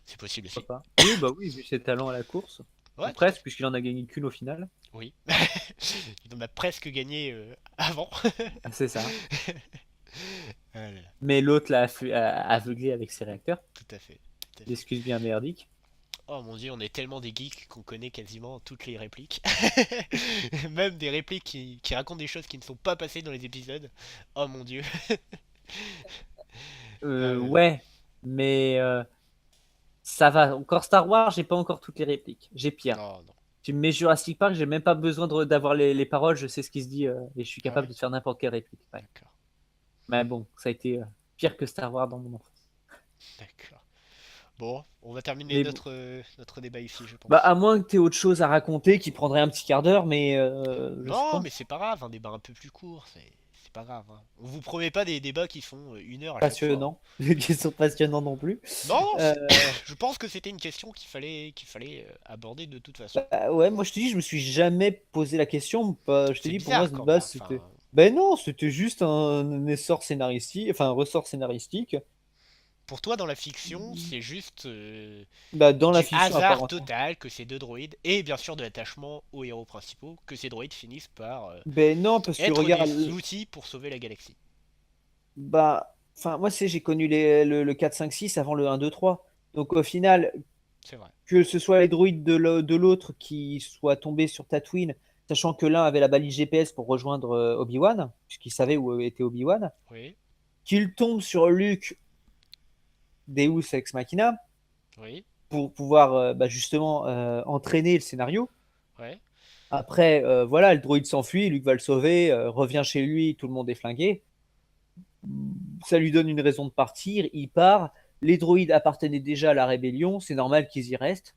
Speaker 1: C'est possible aussi.
Speaker 2: pourquoi pas. Oui, bah oui, vu ses talents à la course. Ou
Speaker 1: Ouais, tout à
Speaker 2: presque,
Speaker 1: fait.
Speaker 2: puisqu'il en a gagné qu'une au final.
Speaker 1: Oui. Il en a presque gagné avant.
Speaker 2: Ah, c'est ça.
Speaker 1: Ah là là,
Speaker 2: Mais l'autre l'a aveuglé avec ses réacteurs.
Speaker 1: tout à fait. Tout à fait.
Speaker 2: L'excuse bien merdique.
Speaker 1: Oh mon dieu, on est tellement des geeks qu'on connaît quasiment toutes les répliques. Même des répliques qui racontent des choses qui ne sont pas passées dans les épisodes. Oh mon dieu. Ah là là.
Speaker 2: Ouais, mais ça va. Encore Star Wars, j'ai pas encore toutes les répliques. J'ai pire.
Speaker 1: Non, non.
Speaker 2: Tu me mets Jurassic Park, j'ai même pas besoin d'avoir les paroles, je sais ce qui se dit et je suis
Speaker 1: Ah
Speaker 2: capable
Speaker 1: ouais,
Speaker 2: de faire n'importe quelle réplique. Ouais.
Speaker 1: d'accord.
Speaker 2: Mais bon, ça a été pire que Star Wars dans mon enfance.
Speaker 1: D'accord. Bon, on va terminer
Speaker 2: Mais bon.
Speaker 1: notre débat ici, je
Speaker 2: Bah,
Speaker 1: pense.
Speaker 2: à moins que tu aies autre chose à raconter qui prendrait un petit quart d'heure, mais je sais
Speaker 1: Non,
Speaker 2: pas.
Speaker 1: mais c'est pas grave, un débat un peu plus court, c'est pas grave, hein. On vous promet pas des débats qui font 1 heure à chaque fois, hein.
Speaker 2: Passionnant. Qui sont passionnants non plus.
Speaker 1: Non, non,
Speaker 2: Euh,
Speaker 1: je pense que c'était une question qu'il fallait aborder de toute façon.
Speaker 2: Bah, ouais, moi je te dis, je me suis jamais posé la question. Je t'ai
Speaker 1: C'est
Speaker 2: dit, pour moi,
Speaker 1: bizarre
Speaker 2: de
Speaker 1: quand même,
Speaker 2: base,
Speaker 1: enfin.
Speaker 2: c'était. Ben non, c'était juste un essor scénaristique, enfin un ressort scénaristique.
Speaker 1: Pour toi, dans la fiction, c'est juste
Speaker 2: Bah, dans la
Speaker 1: du
Speaker 2: fiction,
Speaker 1: hasard
Speaker 2: apparemment.
Speaker 1: total que ces deux droïdes, et bien sûr de l'attachement aux héros principaux, que ces droïdes finissent par
Speaker 2: Ben non, parce que
Speaker 1: être des
Speaker 2: regarde,
Speaker 1: outils pour sauver la galaxie.
Speaker 2: bah, enfin, moi, j'ai connu le 4, 5, 6 avant le 1, 2, 3. Donc, au final,
Speaker 1: C'est vrai.
Speaker 2: que ce soit les droïdes de l'autre qui soient tombés sur Tatooine, sachant que l'un avait la balise GPS pour rejoindre Obi-Wan, puisqu'il savait où était Obi-Wan,
Speaker 1: Oui,
Speaker 2: qu'il tombe sur Luke, Deus Ex Machina,
Speaker 1: oui,
Speaker 2: pour pouvoir bah, justement entraîner le scénario.
Speaker 1: ouais.
Speaker 2: Après, voilà, le droïde s'enfuit, Luke va le sauver, revient chez lui, tout le monde est flingué. Ça lui donne une raison de partir, il part. Les droïdes appartenaient déjà à la rébellion, c'est normal qu'ils y restent.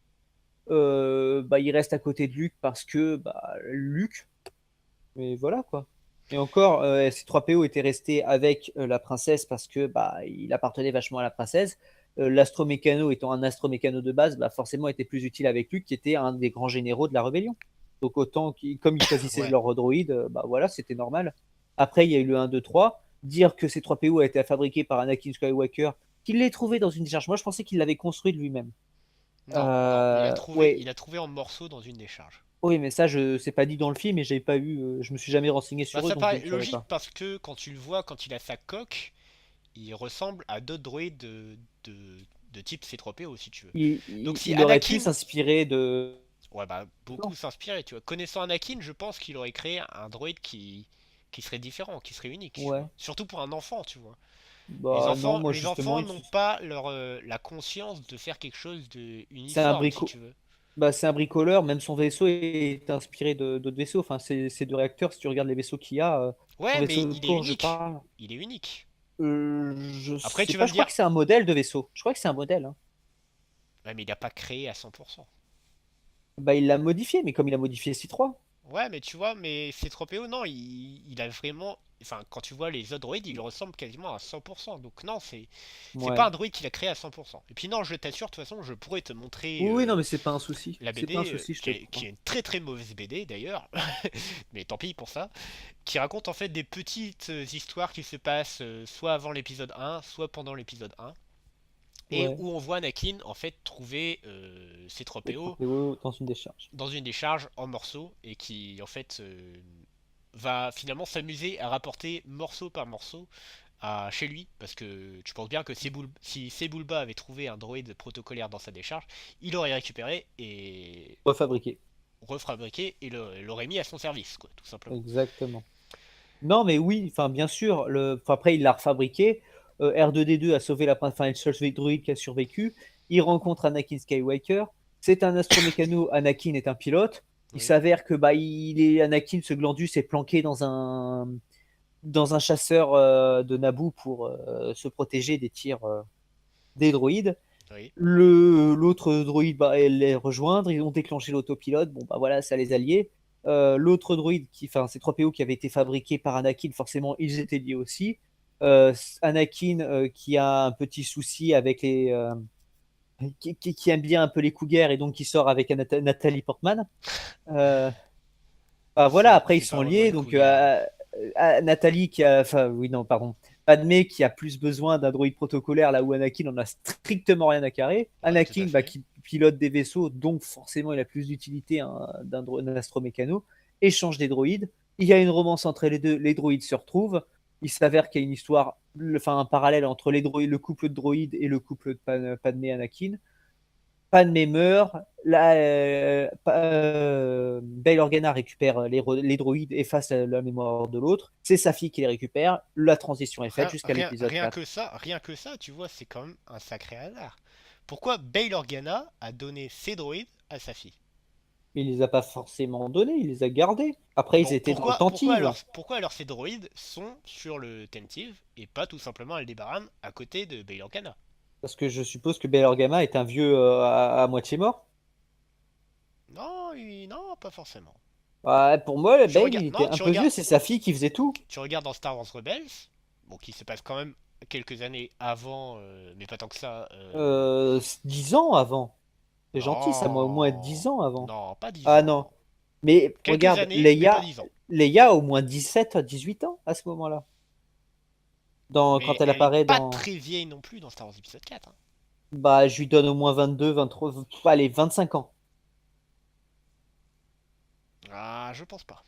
Speaker 2: Bah, il reste à côté de Luke parce que bah, Luke, mais voilà quoi. Et encore, C3PO était resté avec la princesse parce que bah, il appartenait vachement à la princesse. L'astromécano étant un astromécano de base, bah, forcément était plus utile avec Luke qui était un des grands généraux de la rébellion. Donc autant comme ils choisissaient
Speaker 1: Ouais.
Speaker 2: leur droïde, bah voilà, c'était normal. Après, il y a eu le 1, 2, 3. Dire que C3PO a été fabriqué par Anakin Skywalker, qu'il l'ait trouvé dans une décharge. Moi, je pensais qu'il l'avait construit de lui-même.
Speaker 1: Non, non,
Speaker 2: Ouais,
Speaker 1: il a trouvé en morceaux dans une décharge.
Speaker 2: oui, mais ça, je c'est pas dit dans le film et j'ai pas eu, je me suis jamais renseigné
Speaker 1: Bah
Speaker 2: sur eux,
Speaker 1: ça
Speaker 2: donc je
Speaker 1: paraît
Speaker 2: ne saurais
Speaker 1: logique
Speaker 2: pas.
Speaker 1: parce que quand tu le vois, quand il a sa coque, il ressemble à d'autres droïdes de type C3PO si tu veux.
Speaker 2: Il,
Speaker 1: Donc
Speaker 2: il-
Speaker 1: si
Speaker 2: il aurait pu
Speaker 1: Anakin,
Speaker 2: s'inspirer de.
Speaker 1: ouais bah beaucoup
Speaker 2: Non.
Speaker 1: s'inspiraient, tu vois. Connaissant Anakin, je pense qu'il aurait créé un droïde qui serait différent, qui serait unique, tu vois.
Speaker 2: Ouais.
Speaker 1: Surtout pour un enfant, tu vois.
Speaker 2: Bah non, moi
Speaker 1: Les
Speaker 2: justement,
Speaker 1: enfants n'ont pas la conscience de faire quelque chose de
Speaker 2: c'est un
Speaker 1: uniforme, si
Speaker 2: bricot.
Speaker 1: tu veux.
Speaker 2: Bah, c'est un bricoleur, même son vaisseau est inspiré d'autres vaisseaux. Enfin, c'est deux réacteurs, si tu regardes les vaisseaux qu'il y a, son
Speaker 1: Ouais, mais
Speaker 2: vaisseau de
Speaker 1: il est
Speaker 2: course, je
Speaker 1: unique.
Speaker 2: parle.
Speaker 1: Il est unique.
Speaker 2: Je
Speaker 1: Après,
Speaker 2: sais
Speaker 1: tu vas
Speaker 2: pas,
Speaker 1: me
Speaker 2: je crois
Speaker 1: dire,
Speaker 2: que c'est un modèle de vaisseau. Je crois que c'est un modèle, hein.
Speaker 1: ouais, mais il n'a pas créé à 100%.
Speaker 2: Bah, il l'a modifié, mais comme il a modifié C3.
Speaker 1: Ouais, mais tu vois, mais C3PO, non, il a vraiment. Enfin, quand tu vois les autres droïdes, il ressemble quasiment à 100%. Donc, non, c'est pas
Speaker 2: Ouais.
Speaker 1: un droïde qu'il a créé à 100%. Et puis, non, je t'assure, de toute façon, je pourrais te montrer
Speaker 2: Oui, oui, non, mais c'est pas un souci.
Speaker 1: la
Speaker 2: C'est pas un
Speaker 1: BD,
Speaker 2: souci, je te
Speaker 1: qui
Speaker 2: crois.
Speaker 1: est une très très mauvaise BD d'ailleurs, mais tant pis pour ça, qui raconte en fait des petites histoires qui se passent soit avant l'épisode 1, soit pendant l'épisode 1. Et
Speaker 2: Ouais.
Speaker 1: où on voit Anakin en fait trouver
Speaker 2: Les
Speaker 1: C3PO
Speaker 2: 3PO dans une décharge.
Speaker 1: dans une décharge en morceaux et qui en fait va finalement s'amuser à rapporter morceau par morceau chez lui parce que tu penses bien que si Sebulba avait trouvé un droïde protocolaire dans sa décharge, il l'aurait récupéré et
Speaker 2: Refabriqué.
Speaker 1: refabriqué et l'aurait mis à son service quoi, tout simplement.
Speaker 2: Exactement. Non, mais oui, enfin, bien sûr. Enfin, après, il l'a refabriqué. R2D2 a sauvé enfin, le seul droïde qui a survécu. Il rencontre Anakin Skywalker. C'est un astromécano. Anakin est un pilote. Il
Speaker 1: Oui,
Speaker 2: s'avère que bah, Anakin, ce glandus, est planqué dans un chasseur de Naboo pour se protéger des tirs des droïdes.
Speaker 1: oui.
Speaker 2: L'autre droïde, bah, elle les rejoindre. Ils ont déclenché l'autopilote. Bon, bah voilà, ça les alliés. L'autre droïde, enfin, c'est 3PO qui avait été fabriqué par Anakin, forcément, ils étaient liés aussi. Anakin qui a un petit souci avec qui aime bien un peu les cougars et donc qui sort avec Nathalie Portman. Euh, Bah, voilà, après ils
Speaker 1: C'est pas
Speaker 2: sont
Speaker 1: vraiment
Speaker 2: liés,
Speaker 1: une
Speaker 2: donc
Speaker 1: cougar.
Speaker 2: Nathalie enfin oui non pardon, Padmé qui a plus besoin d'un droïde protocolaire là où Anakin en a strictement rien à carrer.
Speaker 1: Ouais, tout à
Speaker 2: Anakin bah,
Speaker 1: fait.
Speaker 2: qui pilote des vaisseaux, donc forcément il a plus d'utilité hein, d'un astromécano, échange des droïdes. Il y a une romance entre les deux, les droïdes se retrouvent. Il s'avère qu'il y a une histoire, enfin un parallèle entre les droïdes, le couple de droïdes et le couple de Padmé et Anakin. Padmé meurt, Bail Organa récupère les droïdes, efface la mémoire de l'autre, c'est sa fille qui les récupère, la transition est faite jusqu'à l'épisode 4.
Speaker 1: Rien que ça, tu vois, c'est quand même un sacré hasard. Pourquoi Bail Organa a donné ses droïdes à sa fille?
Speaker 2: Il les a pas forcément donnés, il les a gardés. Après, ils
Speaker 1: Bon,
Speaker 2: étaient dans le Tentive.
Speaker 1: pourquoi alors ces droïdes sont sur le Tentive et pas tout simplement Aldebaran à côté de Bail Organa?
Speaker 2: Parce que je suppose que Bail Organa est un vieux à moitié mort.
Speaker 1: Non, non, pas forcément.
Speaker 2: Ouais, pour moi,
Speaker 1: Tu
Speaker 2: Bail, il
Speaker 1: regardes,
Speaker 2: était
Speaker 1: non,
Speaker 2: un peu vieux, c'est sa fille qui faisait tout.
Speaker 1: tu regardes dans Star Wars Rebels, bon, qui se passe quand même quelques années avant, mais pas tant que ça.
Speaker 2: 10 ans avant. C'est gentil, ça, moi, au moins
Speaker 1: Non,
Speaker 2: 10 ans avant.
Speaker 1: non, pas 10
Speaker 2: Ah non.
Speaker 1: ans.
Speaker 2: Mais
Speaker 1: Quelques
Speaker 2: regarde,
Speaker 1: années, mais pas 10 ans.
Speaker 2: Leia a au moins 17 à 18 ans à ce moment-là.
Speaker 1: Mais
Speaker 2: Quand elle
Speaker 1: elle est
Speaker 2: apparaît
Speaker 1: pas
Speaker 2: dans.
Speaker 1: très vieille non plus dans Star Wars épisode 4, hein.
Speaker 2: Bah, je lui donne au moins 22, 23, allez, 25 ans.
Speaker 1: Ah, je pense pas.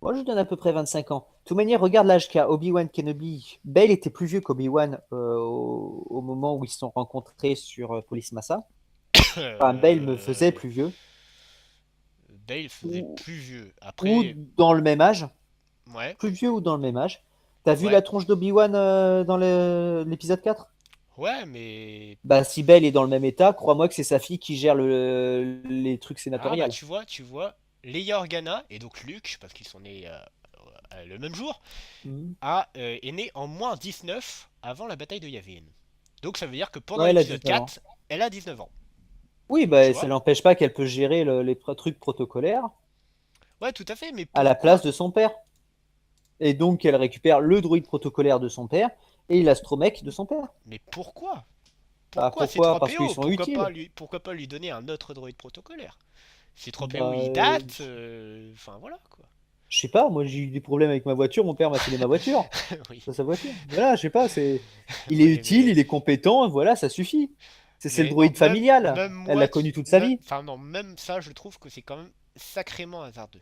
Speaker 2: Moi, je lui donne à peu près 25 ans. De toute manière, regarde l'âge qu'a Obi-Wan Kenobi. Bail était plus vieux qu'Obi-Wan au moment où ils se sont rencontrés sur Police Massa. Enfin, Bail me faisait
Speaker 1: Euh,
Speaker 2: plus vieux.
Speaker 1: Bale faisait
Speaker 2: Ou,
Speaker 1: plus vieux.
Speaker 2: ou
Speaker 1: Après,
Speaker 2: dans le même âge.
Speaker 1: ouais,
Speaker 2: Plus vieux ou dans le même âge. T'as vu
Speaker 1: ouais,
Speaker 2: la tronche d'Obi-Wan dans l'épisode 4?
Speaker 1: ouais, mais
Speaker 2: Bah, si Belle est dans le même état, crois-moi que c'est sa fille qui gère les trucs
Speaker 1: ah bah
Speaker 2: sénatoriales.
Speaker 1: tu vois, Leia Organa et donc Luke, parce qu'ils sont nés le même jour,
Speaker 2: Mhm.
Speaker 1: est né en -19 avant la bataille de Yavin. Donc ça veut dire que pendant
Speaker 2: Ouais, elle a
Speaker 1: l'épisode
Speaker 2: 19 ans.
Speaker 1: 4, elle a 19 ans.
Speaker 2: Oui,
Speaker 1: Tu
Speaker 2: bah, ça
Speaker 1: vois?
Speaker 2: n'empêche pas qu'elle peut gérer trucs protocolaires
Speaker 1: Ouais, tout à fait, mais
Speaker 2: à la place
Speaker 1: pourquoi?
Speaker 2: de son père. Et donc, elle récupère le druide protocolaire de son père et l'astromech de son père.
Speaker 1: Mais pourquoi?
Speaker 2: Bah,
Speaker 1: Pourquoi c'est
Speaker 2: pourquoi? Parce qu'ils
Speaker 1: 3PO?
Speaker 2: sont utiles.
Speaker 1: Pourquoi pas lui donner un autre droïde protocolaire? C'est 3PO,
Speaker 2: Bah,
Speaker 1: il date, enfin voilà quoi.
Speaker 2: je sais pas, moi j'ai eu des problèmes avec ma voiture, mon père m'a filé ma voiture.
Speaker 1: Oui.
Speaker 2: C'est sa voiture. Voilà, je sais pas, il est
Speaker 1: Ouais,
Speaker 2: utile, il est compétent, voilà, ça suffit. C'est le
Speaker 1: mais non,
Speaker 2: droïde familial.
Speaker 1: même
Speaker 2: Elle
Speaker 1: moi,
Speaker 2: l'a connu toute sa vie.
Speaker 1: enfin non, même ça, je trouve que c'est quand même sacrément hasardeux.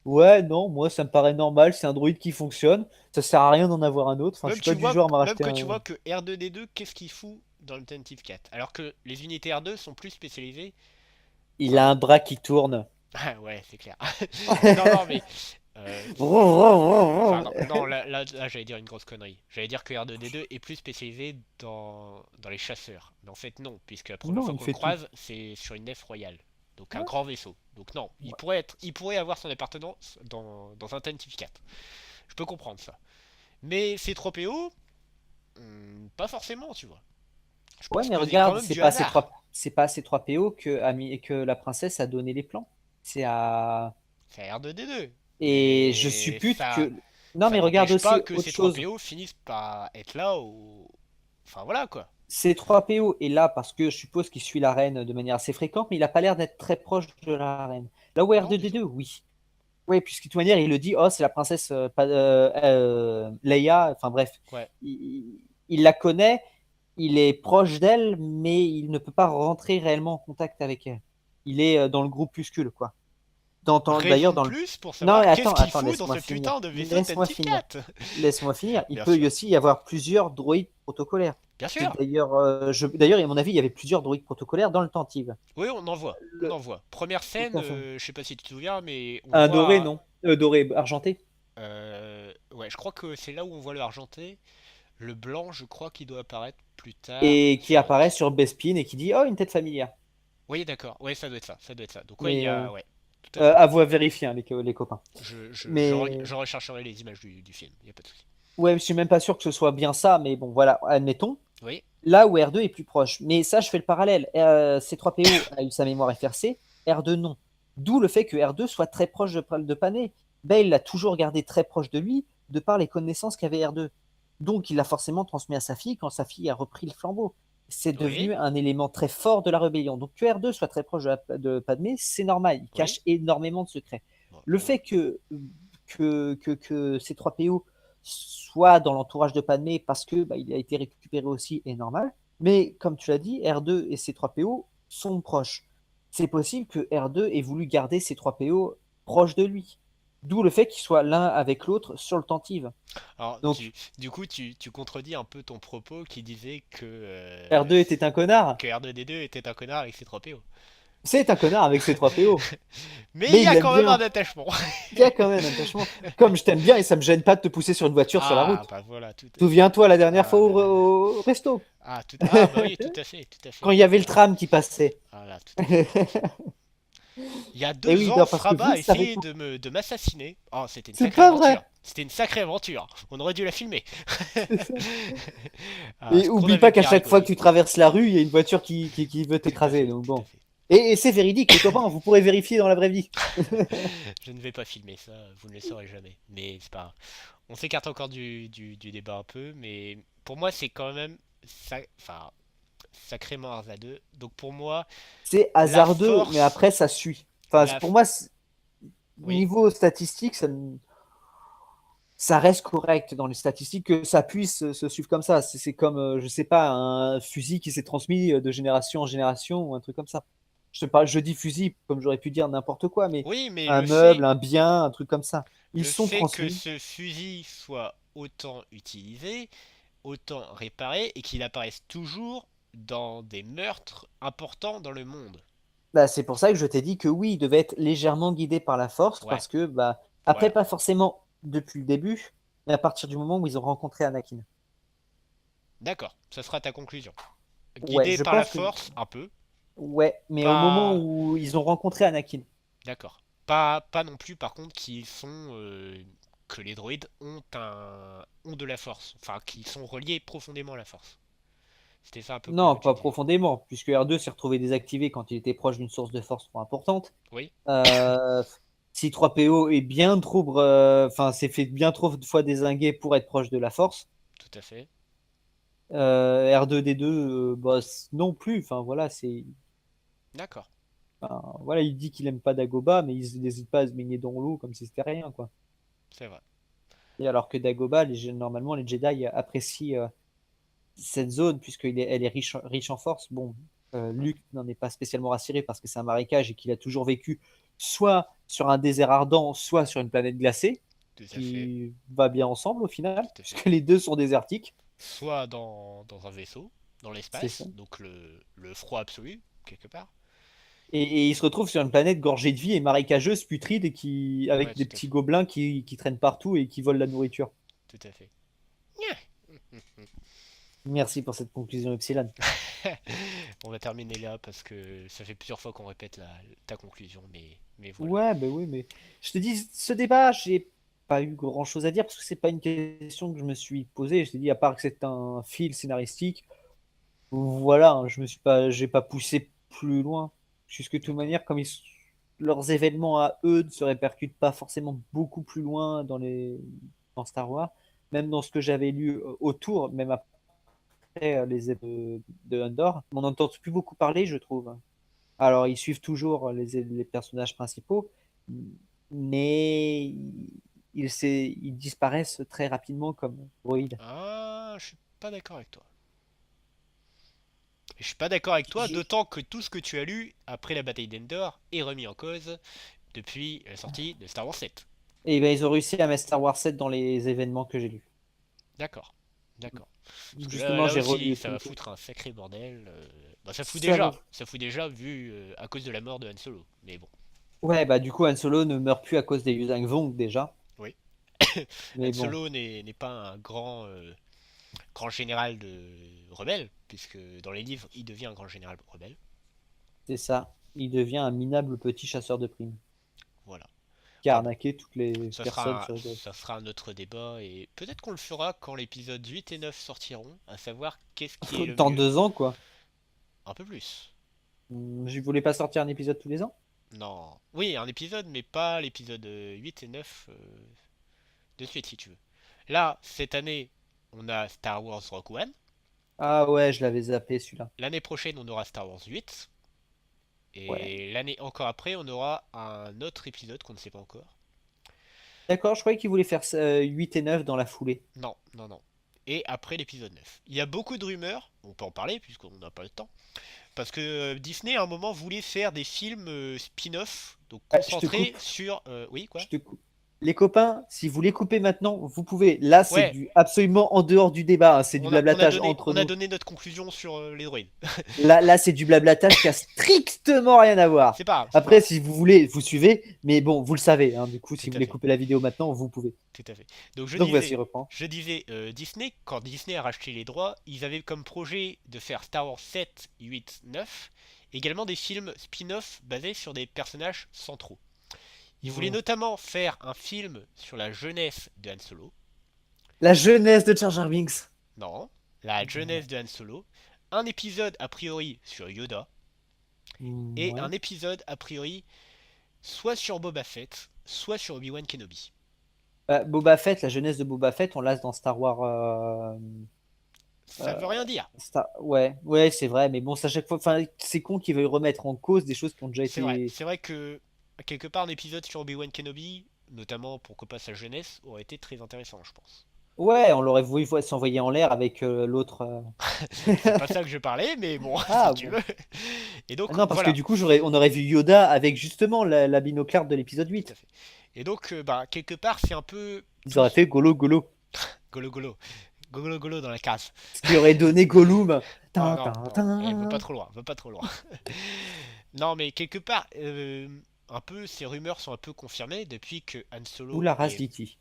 Speaker 2: Ouais, non, moi ça me paraît normal, c'est un droïde qui fonctionne, ça sert à rien d'en avoir un autre, enfin je suis pas du genre à m'en
Speaker 1: Même
Speaker 2: racheter
Speaker 1: que tu
Speaker 2: un.
Speaker 1: vois que R2D2, qu'est-ce qu'il fout dans le Tentive 4? Alors que les unités R2 sont plus spécialisées.
Speaker 2: Il a
Speaker 1: Enfin,
Speaker 2: un bras qui tourne.
Speaker 1: ah ouais, c'est clair. Non, non, mais. euh, Enfin, non, non là, j'allais dire une grosse connerie. J'allais dire que R2D2 est plus spécialisé dans les chasseurs. Mais en fait, non, puisque la première
Speaker 2: Non,
Speaker 1: fois
Speaker 2: il
Speaker 1: qu'on le
Speaker 2: fait tout.
Speaker 1: croise, c'est sur une nef royale. Donc un
Speaker 2: Ouais.
Speaker 1: grand vaisseau. Donc non,
Speaker 2: Ouais.
Speaker 1: il pourrait avoir son appartenance dans un Tantive 4. Je peux comprendre ça. Mais C3PO, pas forcément, tu vois. Je
Speaker 2: Ouais,
Speaker 1: pense
Speaker 2: mais
Speaker 1: que c'est quand
Speaker 2: regarde,
Speaker 1: même du hasard.
Speaker 2: C'est pas à C3PO que la princesse a donné les plans. C'est à
Speaker 1: C'est R2D2.
Speaker 2: Et je
Speaker 1: Mais
Speaker 2: suppute que. Non,
Speaker 1: ça
Speaker 2: mais regarde
Speaker 1: n'empêche pas
Speaker 2: aussi
Speaker 1: que
Speaker 2: autre
Speaker 1: ces
Speaker 2: chose.
Speaker 1: 3PO finissent par être là au... Enfin voilà quoi.
Speaker 2: C3PO est là parce que je suppose qu'il suit la reine de manière assez fréquente, mais il a pas l'air d'être très proche de la reine. Là où
Speaker 1: Non du tout.
Speaker 2: R2D2, oui. Oui, puisque de toute manière, il le dit, oh, c'est la princesse Leia, enfin bref.
Speaker 1: Ouais.
Speaker 2: Il la connaît, il est proche d'elle, mais il ne peut pas rentrer réellement en contact avec elle. Il est dans le groupuscule, quoi.
Speaker 1: Raison
Speaker 2: D'ailleurs,
Speaker 1: de
Speaker 2: dans le.
Speaker 1: plus pour
Speaker 2: Non,
Speaker 1: savoir
Speaker 2: mais
Speaker 1: qu'est-ce qu'il
Speaker 2: attends,
Speaker 1: fout dans
Speaker 2: laisse-moi
Speaker 1: ce
Speaker 2: finir.
Speaker 1: putain de vaisseau
Speaker 2: Laisse-moi
Speaker 1: Tantive
Speaker 2: finir.
Speaker 1: 4.
Speaker 2: Laisse-moi finir. Il
Speaker 1: Bien
Speaker 2: peut y
Speaker 1: sûr.
Speaker 2: aussi y avoir plusieurs droïdes protocolaires.
Speaker 1: Bien sûr.
Speaker 2: D'ailleurs, à mon avis, il y avait plusieurs droïdes protocolaires dans le Tantive.
Speaker 1: Oui, on en voit. On
Speaker 2: Le-
Speaker 1: en voit. Première
Speaker 2: Tout
Speaker 1: scène,
Speaker 2: à fait.
Speaker 1: je sais pas si tu te souviens, mais on
Speaker 2: Un doré,
Speaker 1: voit...
Speaker 2: non? Doré, argenté.
Speaker 1: Ouais, je crois que c'est là où on voit le argenté. Le blanc, je crois qu'il doit apparaître plus tard.
Speaker 2: Et qui apparaît sur Bespin et qui dit, oh, une tête familière.
Speaker 1: Oui, d'accord. Ouais, ça doit être ça. Ça doit être ça. Donc ouais, il y
Speaker 2: Mais
Speaker 1: a... Ouais, tout à fait.
Speaker 2: à vous à vérifier, hein, les copains. Mais
Speaker 1: Je rechercherai les images du film. Il y a pas de souci.
Speaker 2: ouais, je suis même pas sûr que ce soit bien ça, mais bon, voilà, admettons.
Speaker 1: Oui.
Speaker 2: Là où R2 est plus proche. Mais ça, je fais le parallèle. C3PO a eu sa mémoire FRC, R2 non. D'où le fait que R2 soit très proche de Pané. Bale l'a toujours gardé très proche de lui, de par les connaissances qu'avait R2. Donc, il l'a forcément transmis à sa fille quand sa fille a repris le flambeau. C'est
Speaker 1: Oui.
Speaker 2: devenu un élément très fort de la rébellion. Donc, que R2 soit très proche de Padmé, c'est normal. Il
Speaker 1: Oui.
Speaker 2: cache énormément de secrets.
Speaker 1: Bon,
Speaker 2: Le fait que C3PO soit dans l'entourage de Padmé parce que il a été récupéré aussi est normal. Mais comme tu l'as dit, R2 et C3PO sont proches. C'est possible que R2 ait voulu garder C3PO proche de lui. D'où le fait qu'ils soient l'un avec l'autre sur le Tantive.
Speaker 1: alors,
Speaker 2: Donc
Speaker 1: du coup, tu contredis un peu ton propos qui disait
Speaker 2: R2 était un connard.
Speaker 1: que R2D2 était un connard avec ses 3PO.
Speaker 2: C'est un connard avec C3PO.
Speaker 1: Mais il
Speaker 2: Mais
Speaker 1: y
Speaker 2: il
Speaker 1: a
Speaker 2: l'aime
Speaker 1: quand même un
Speaker 2: bien.
Speaker 1: attachement.
Speaker 2: Il y a quand même un attachement. Comme je t'aime bien et ça me gêne pas de te pousser sur une voiture sur la
Speaker 1: Ah,
Speaker 2: route.
Speaker 1: bah voilà, tout à fait.
Speaker 2: Souviens-toi la dernière
Speaker 1: Ah
Speaker 2: fois
Speaker 1: là là.
Speaker 2: au resto.
Speaker 1: Ah, bah oui, tout à fait, tout à fait.
Speaker 2: Quand il y avait le tram qui passait.
Speaker 1: Ah là, tout à fait. Il y a
Speaker 2: Et
Speaker 1: deux
Speaker 2: oui,
Speaker 1: ans,
Speaker 2: parce que vous
Speaker 1: Fraba
Speaker 2: ne
Speaker 1: a
Speaker 2: savez
Speaker 1: essayé
Speaker 2: pas.
Speaker 1: de m'assassiner. Oh, c'était une
Speaker 2: C'est
Speaker 1: sacrée
Speaker 2: pas vrai.
Speaker 1: aventure. C'était une sacrée aventure. On aurait dû la filmer.
Speaker 2: C'est ça.
Speaker 1: Ah,
Speaker 2: Et
Speaker 1: ce qu'on
Speaker 2: oublie
Speaker 1: avait
Speaker 2: pas qu'à
Speaker 1: bien
Speaker 2: chaque fois que
Speaker 1: rigolé.
Speaker 2: tu traverses la rue, il y a une voiture qui veut
Speaker 1: Tout à
Speaker 2: t'écraser.
Speaker 1: fait,
Speaker 2: Donc
Speaker 1: tout à
Speaker 2: bon.
Speaker 1: fait.
Speaker 2: Et c'est véridique, les copains, vous pourrez vérifier dans la vraie vie.
Speaker 1: Je ne vais pas filmer ça, vous ne le saurez jamais. Mais c'est pas grave. On s'écarte encore du débat un peu, mais pour moi, c'est quand même enfin, sacrément hasardeux. Donc pour moi,
Speaker 2: C'est
Speaker 1: la
Speaker 2: hasardeux, mais
Speaker 1: force,
Speaker 2: après, ça suit. Enfin,
Speaker 1: la...
Speaker 2: pour moi,
Speaker 1: Oui,
Speaker 2: niveau statistique, ça reste correct dans les statistiques que ça puisse se suivre comme ça. C'est comme, je sais pas, un fusil qui s'est transmis de génération en génération ou un truc comme ça. Je dis fusil comme j'aurais pu dire n'importe quoi, mais
Speaker 1: oui, mais
Speaker 2: un meuble, un bien, un truc comme ça. Ils
Speaker 1: le
Speaker 2: sont
Speaker 1: fait que
Speaker 2: transmis.
Speaker 1: ce fusil soit autant utilisé, autant réparé, et qu'il apparaisse toujours dans des meurtres importants dans le monde.
Speaker 2: Bah, c'est pour ça que je t'ai dit que oui, il devait être légèrement guidé par la force,
Speaker 1: Ouais,
Speaker 2: parce que, après,
Speaker 1: voilà.
Speaker 2: pas forcément depuis le début, mais à partir du moment où ils ont rencontré Anakin.
Speaker 1: D'accord, ça sera ta conclusion.
Speaker 2: Ouais,
Speaker 1: Guidé
Speaker 2: je
Speaker 1: par la
Speaker 2: pense que,
Speaker 1: force, un peu.
Speaker 2: ouais, mais au moment
Speaker 1: Pas.
Speaker 2: où ils ont rencontré Anakin.
Speaker 1: D'accord. Pas non plus, par contre, que les droïdes ont de la force. Enfin, qui sont reliés profondément à la force. C'était ça un peu
Speaker 2: Non,
Speaker 1: que tu
Speaker 2: pas
Speaker 1: disais.
Speaker 2: profondément, puisque R2 s'est retrouvé désactivé quand il était proche d'une source de force trop importante.
Speaker 1: Oui,
Speaker 2: Euh, si 3PO est bien trop, enfin, s'est fait bien trop de fois dézinguer pour être proche de la force.
Speaker 1: tout à fait.
Speaker 2: R2D2, non plus. Enfin, voilà,
Speaker 1: D'accord,
Speaker 2: enfin, voilà, il dit qu'il aime pas Dagobah, mais il n'hésite pas à se baigner dans l'eau comme si c'était rien, quoi.
Speaker 1: c'est vrai.
Speaker 2: Et alors que Dagobah, normalement, les Jedi apprécient cette zone elle est riche en force. Bon, Luke n'en est pas spécialement rassuré parce que c'est un marécage et qu'il a toujours vécu soit sur un désert ardent, soit sur une planète glacée,
Speaker 1: Tout à fait.
Speaker 2: qui va bien ensemble au final,
Speaker 1: Tout à fait.
Speaker 2: puisque les deux sont désertiques.
Speaker 1: Soit dans un vaisseau, dans
Speaker 2: C'est ça.
Speaker 1: l'espace, donc le froid absolu, quelque part.
Speaker 2: Et il se retrouve sur une planète gorgée de vie et marécageuse, putride,
Speaker 1: Ouais,
Speaker 2: avec des
Speaker 1: tout à
Speaker 2: petits
Speaker 1: fait.
Speaker 2: gobelins qui traînent partout et qui volent la nourriture.
Speaker 1: Tout à fait.
Speaker 2: Merci pour cette conclusion Epsilon.
Speaker 1: On va terminer là parce que ça fait plusieurs fois qu'on répète ta conclusion, mais voilà.
Speaker 2: Ouais, bah oui, mais je te dis, ce débat, j'ai pas eu grand-chose à dire parce que c'est pas une question que je me suis posée. Je t'ai dit, à part que c'est un fil scénaristique, voilà, hein, j'ai pas poussé plus loin. Puisque de toute
Speaker 1: D'accord.
Speaker 2: manière, leurs événements à eux ne se répercutent pas forcément beaucoup plus loin dans Star Wars, même dans ce que j'avais lu autour, même après les événements de Andor, on n'entend plus beaucoup parler, je trouve. Alors, ils suivent toujours les personnages principaux, mais ils disparaissent très rapidement comme droïdes.
Speaker 1: Ah, je suis pas d'accord avec toi. Je suis pas d'accord avec toi,
Speaker 2: Je-
Speaker 1: d'autant que tout ce que tu as lu après la bataille d'Endor est remis en cause depuis la sortie de Star Wars 7.
Speaker 2: Et ben, ils ont réussi à mettre Star Wars 7 dans les événements que j'ai lus.
Speaker 1: D'accord, d'accord. Parce que là,
Speaker 2: Justement,
Speaker 1: là
Speaker 2: j'ai
Speaker 1: aussi,
Speaker 2: relu
Speaker 1: ça va
Speaker 2: plein de choses.
Speaker 1: foutre un sacré bordel. Bah,
Speaker 2: Ça va-
Speaker 1: ça fout déjà vu à cause de la mort de Han Solo. Mais bon,
Speaker 2: Ouais, bah du coup, Han Solo ne meurt plus à cause des Yuzang Vong déjà.
Speaker 1: oui. Han
Speaker 2: Mais bon,
Speaker 1: Solo n'est pas un grand général de rebelle, puisque dans les livres, il devient un grand général rebelle.
Speaker 2: c'est ça. Il devient un minable petit chasseur de primes
Speaker 1: Voilà.
Speaker 2: qui a
Speaker 1: Enfin bon,
Speaker 2: arnaqué toutes les personnes sur le.
Speaker 1: ça sera un autre débat, et peut-être qu'on le fera quand l'épisode 8 et 9 sortiront, à savoir qu'est-ce qui est le
Speaker 2: Dans
Speaker 1: mieux.
Speaker 2: 2 ans, quoi.
Speaker 1: Un peu plus.
Speaker 2: Je voulais pas sortir un épisode tous les ans?
Speaker 1: Non. Oui, un épisode, mais pas l'épisode 8 et 9 de suite, si tu veux. Là, cette année, on a Star Wars Rogue One.
Speaker 2: Ah ouais, je l'avais zappé celui-là.
Speaker 1: L'année prochaine, on aura Star Wars 8.
Speaker 2: Ouais.
Speaker 1: Et l'année encore après, on aura un autre épisode qu'on ne sait pas encore.
Speaker 2: D'accord, je croyais qu'il voulait faire 8 et 9 dans la foulée.
Speaker 1: Non, non, non. Et après l'épisode 9. Il y a beaucoup de rumeurs, on peut en parler puisqu'on n'a pas le temps, parce que Disney à un moment voulait faire des films spin-off, donc
Speaker 2: Je te
Speaker 1: concentrés
Speaker 2: coupe.
Speaker 1: sur... oui, quoi?
Speaker 2: Je te coupe. Les copains, si vous les coupez maintenant, vous pouvez. Là, c'est
Speaker 1: Ouais,
Speaker 2: du absolument en dehors du débat, hein. C'est du blablatage entre
Speaker 1: on a
Speaker 2: nous.
Speaker 1: donné notre conclusion sur les droïdes.
Speaker 2: Là, c'est du blablatage qui a strictement rien à voir.
Speaker 1: C'est pas grave, c'est pas
Speaker 2: Après,
Speaker 1: grave.
Speaker 2: si vous voulez, vous suivez. Mais bon, vous le savez, hein. Du coup,
Speaker 1: Tout
Speaker 2: si vous
Speaker 1: à
Speaker 2: voulez
Speaker 1: fait,
Speaker 2: couper la vidéo maintenant, vous pouvez.
Speaker 1: tout à fait. Donc
Speaker 2: Donc, voici, reprend.
Speaker 1: Disney, quand Disney a racheté les droits, ils avaient comme projet de faire Star Wars 7, 8, 9, également des films spin-off basés sur des personnages centraux. Ils voulaient
Speaker 2: Hmm.
Speaker 1: notamment faire un film sur la jeunesse de Han Solo.
Speaker 2: La jeunesse de Jar Jar Binks.
Speaker 1: Non, la jeunesse de Han Solo. Un épisode a priori sur Yoda. Et
Speaker 2: Ouais.
Speaker 1: un épisode a priori soit sur Boba Fett, soit sur Obi-Wan Kenobi.
Speaker 2: Boba Fett, la jeunesse de Boba Fett, on l'a dans Star Wars.
Speaker 1: Ça veut rien dire.
Speaker 2: Ouais, ouais, c'est vrai, mais bon, c'est à chaque fois, enfin, c'est con qu'ils veuillent remettre en cause des choses qui ont déjà
Speaker 1: C'est vrai.
Speaker 2: été.
Speaker 1: C'est vrai que quelque part un épisode sur Obi-Wan Kenobi, notamment pourquoi pas sa jeunesse, aurait été très intéressant, je pense.
Speaker 2: Ouais, on l'aurait voulu s'envoyer en l'air avec l'autre.
Speaker 1: C'est pas ça que je parlais, mais bon, si
Speaker 2: Ah
Speaker 1: tu
Speaker 2: bon.
Speaker 1: veux. Et
Speaker 2: Ah
Speaker 1: donc
Speaker 2: non, parce que
Speaker 1: voilà,
Speaker 2: du coup, on aurait vu Yoda avec justement la binoclard de l'épisode
Speaker 1: tout à
Speaker 2: 8.
Speaker 1: fait. Et donc, bah, quelque part, c'est un peu
Speaker 2: Ils
Speaker 1: tout
Speaker 2: auraient fait Golo Golo.
Speaker 1: golo golo, golo golo dans la case.
Speaker 2: Ce qui aurait donné Gollum.
Speaker 1: Oh
Speaker 2: Tin,
Speaker 1: non,
Speaker 2: tin,
Speaker 1: non, elle va pas
Speaker 2: tin.
Speaker 1: trop loin, va pas trop loin. Non, mais quelque part, un peu, ces rumeurs sont un peu confirmées depuis que Han
Speaker 2: Ou
Speaker 1: Solo
Speaker 2: la race
Speaker 1: est
Speaker 2: d'E.T.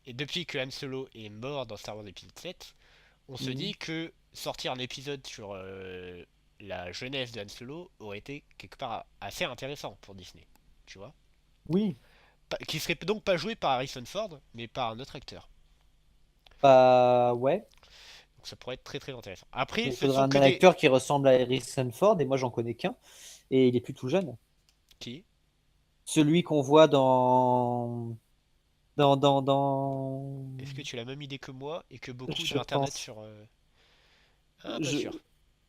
Speaker 1: et depuis que Han Solo est mort dans Star Wars épisode 7, on se
Speaker 2: Mhm.
Speaker 1: dit que sortir un épisode sur la jeunesse de Han Solo aurait été quelque part assez intéressant pour Disney, tu vois.
Speaker 2: Oui.
Speaker 1: Qui serait donc pas joué par Harrison Ford, mais par un autre acteur.
Speaker 2: Bah ouais.
Speaker 1: Donc ça pourrait être très très intéressant. Après,
Speaker 2: Il
Speaker 1: ce
Speaker 2: faudrait
Speaker 1: sont
Speaker 2: un
Speaker 1: que des...
Speaker 2: acteur qui ressemble à Harrison Ford, et moi j'en connais qu'un. Et il est plus tout jeune.
Speaker 1: Qui?
Speaker 2: Celui qu'on voit dans.
Speaker 1: Est-ce que tu as la même idée que moi et que beaucoup
Speaker 2: Je
Speaker 1: d'internet
Speaker 2: pense.
Speaker 1: sur... Ah, pas
Speaker 2: Je,
Speaker 1: sûr.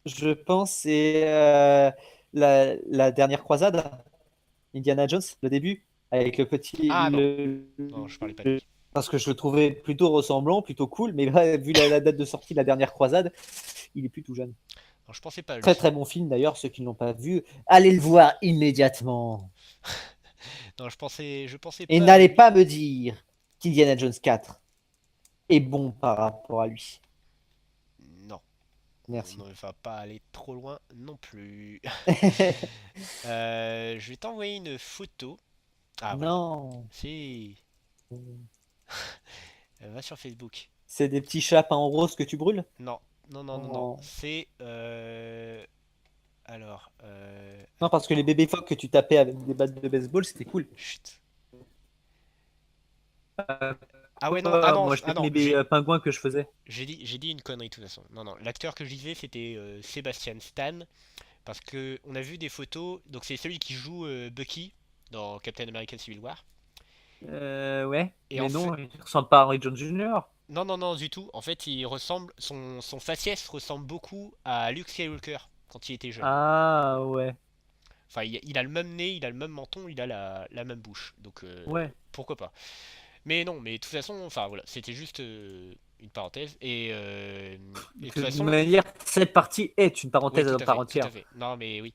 Speaker 2: je pense c'est la dernière croisade, Indiana Jones, le début, avec le petit.
Speaker 1: Ah non, non, je parlais pas de lui.
Speaker 2: Parce que je le trouvais plutôt ressemblant, plutôt cool, mais là, vu la date de sortie de la dernière croisade, il est plus tout jeune.
Speaker 1: Non, je pensais pas à
Speaker 2: Très
Speaker 1: lui.
Speaker 2: très bon film d'ailleurs, ceux qui ne l'ont pas vu, allez le voir immédiatement.
Speaker 1: Non, je pensais
Speaker 2: Et
Speaker 1: pas à
Speaker 2: n'allez
Speaker 1: lui.
Speaker 2: pas me dire qu'Indiana Jones 4 est bon par rapport à lui.
Speaker 1: Non, on
Speaker 2: Merci.
Speaker 1: ne va pas aller trop loin non plus. Je vais t'envoyer une photo. Ah voilà.
Speaker 2: Non.
Speaker 1: Si, va sur Facebook.
Speaker 2: C'est des petits chats peints en rose que tu brûles?
Speaker 1: Non, Non, non, non, non.
Speaker 2: Oh.
Speaker 1: C'est. Alors.
Speaker 2: Non, parce que les bébés phoques que tu tapais avec des battes de baseball, c'était cool.
Speaker 1: Chut.
Speaker 2: Euh,
Speaker 1: Ah ouais, non, ah non,
Speaker 2: Moi, je
Speaker 1: ah
Speaker 2: fais
Speaker 1: non,
Speaker 2: mes pingouins que je faisais.
Speaker 1: j'ai dit une connerie de toute façon. Non, non, l'acteur que je disais c'était Sébastien Stan. Parce que on a vu des photos. Donc c'est celui qui joue Bucky dans Captain America Civil War.
Speaker 2: Ouais,
Speaker 1: Et en
Speaker 2: mais
Speaker 1: fait.
Speaker 2: non, il ressemble pas à Henry John Jr.
Speaker 1: Non, non, non, du tout. En fait, il ressemble. Son faciès ressemble beaucoup à Luke Skywalker quand il était jeune.
Speaker 2: Ah, ouais.
Speaker 1: Enfin, il a le même nez, il a le même menton, il a la même bouche. Donc,
Speaker 2: Ouais.
Speaker 1: pourquoi pas. Mais non, mais de toute façon, enfin voilà, c'était juste une parenthèse. Et de toute
Speaker 2: De toute
Speaker 1: façon,
Speaker 2: manière, cette partie est une
Speaker 1: oui,
Speaker 2: parenthèse
Speaker 1: tout
Speaker 2: à
Speaker 1: à
Speaker 2: part
Speaker 1: fait, tout à
Speaker 2: entière.
Speaker 1: fait. Non, mais oui.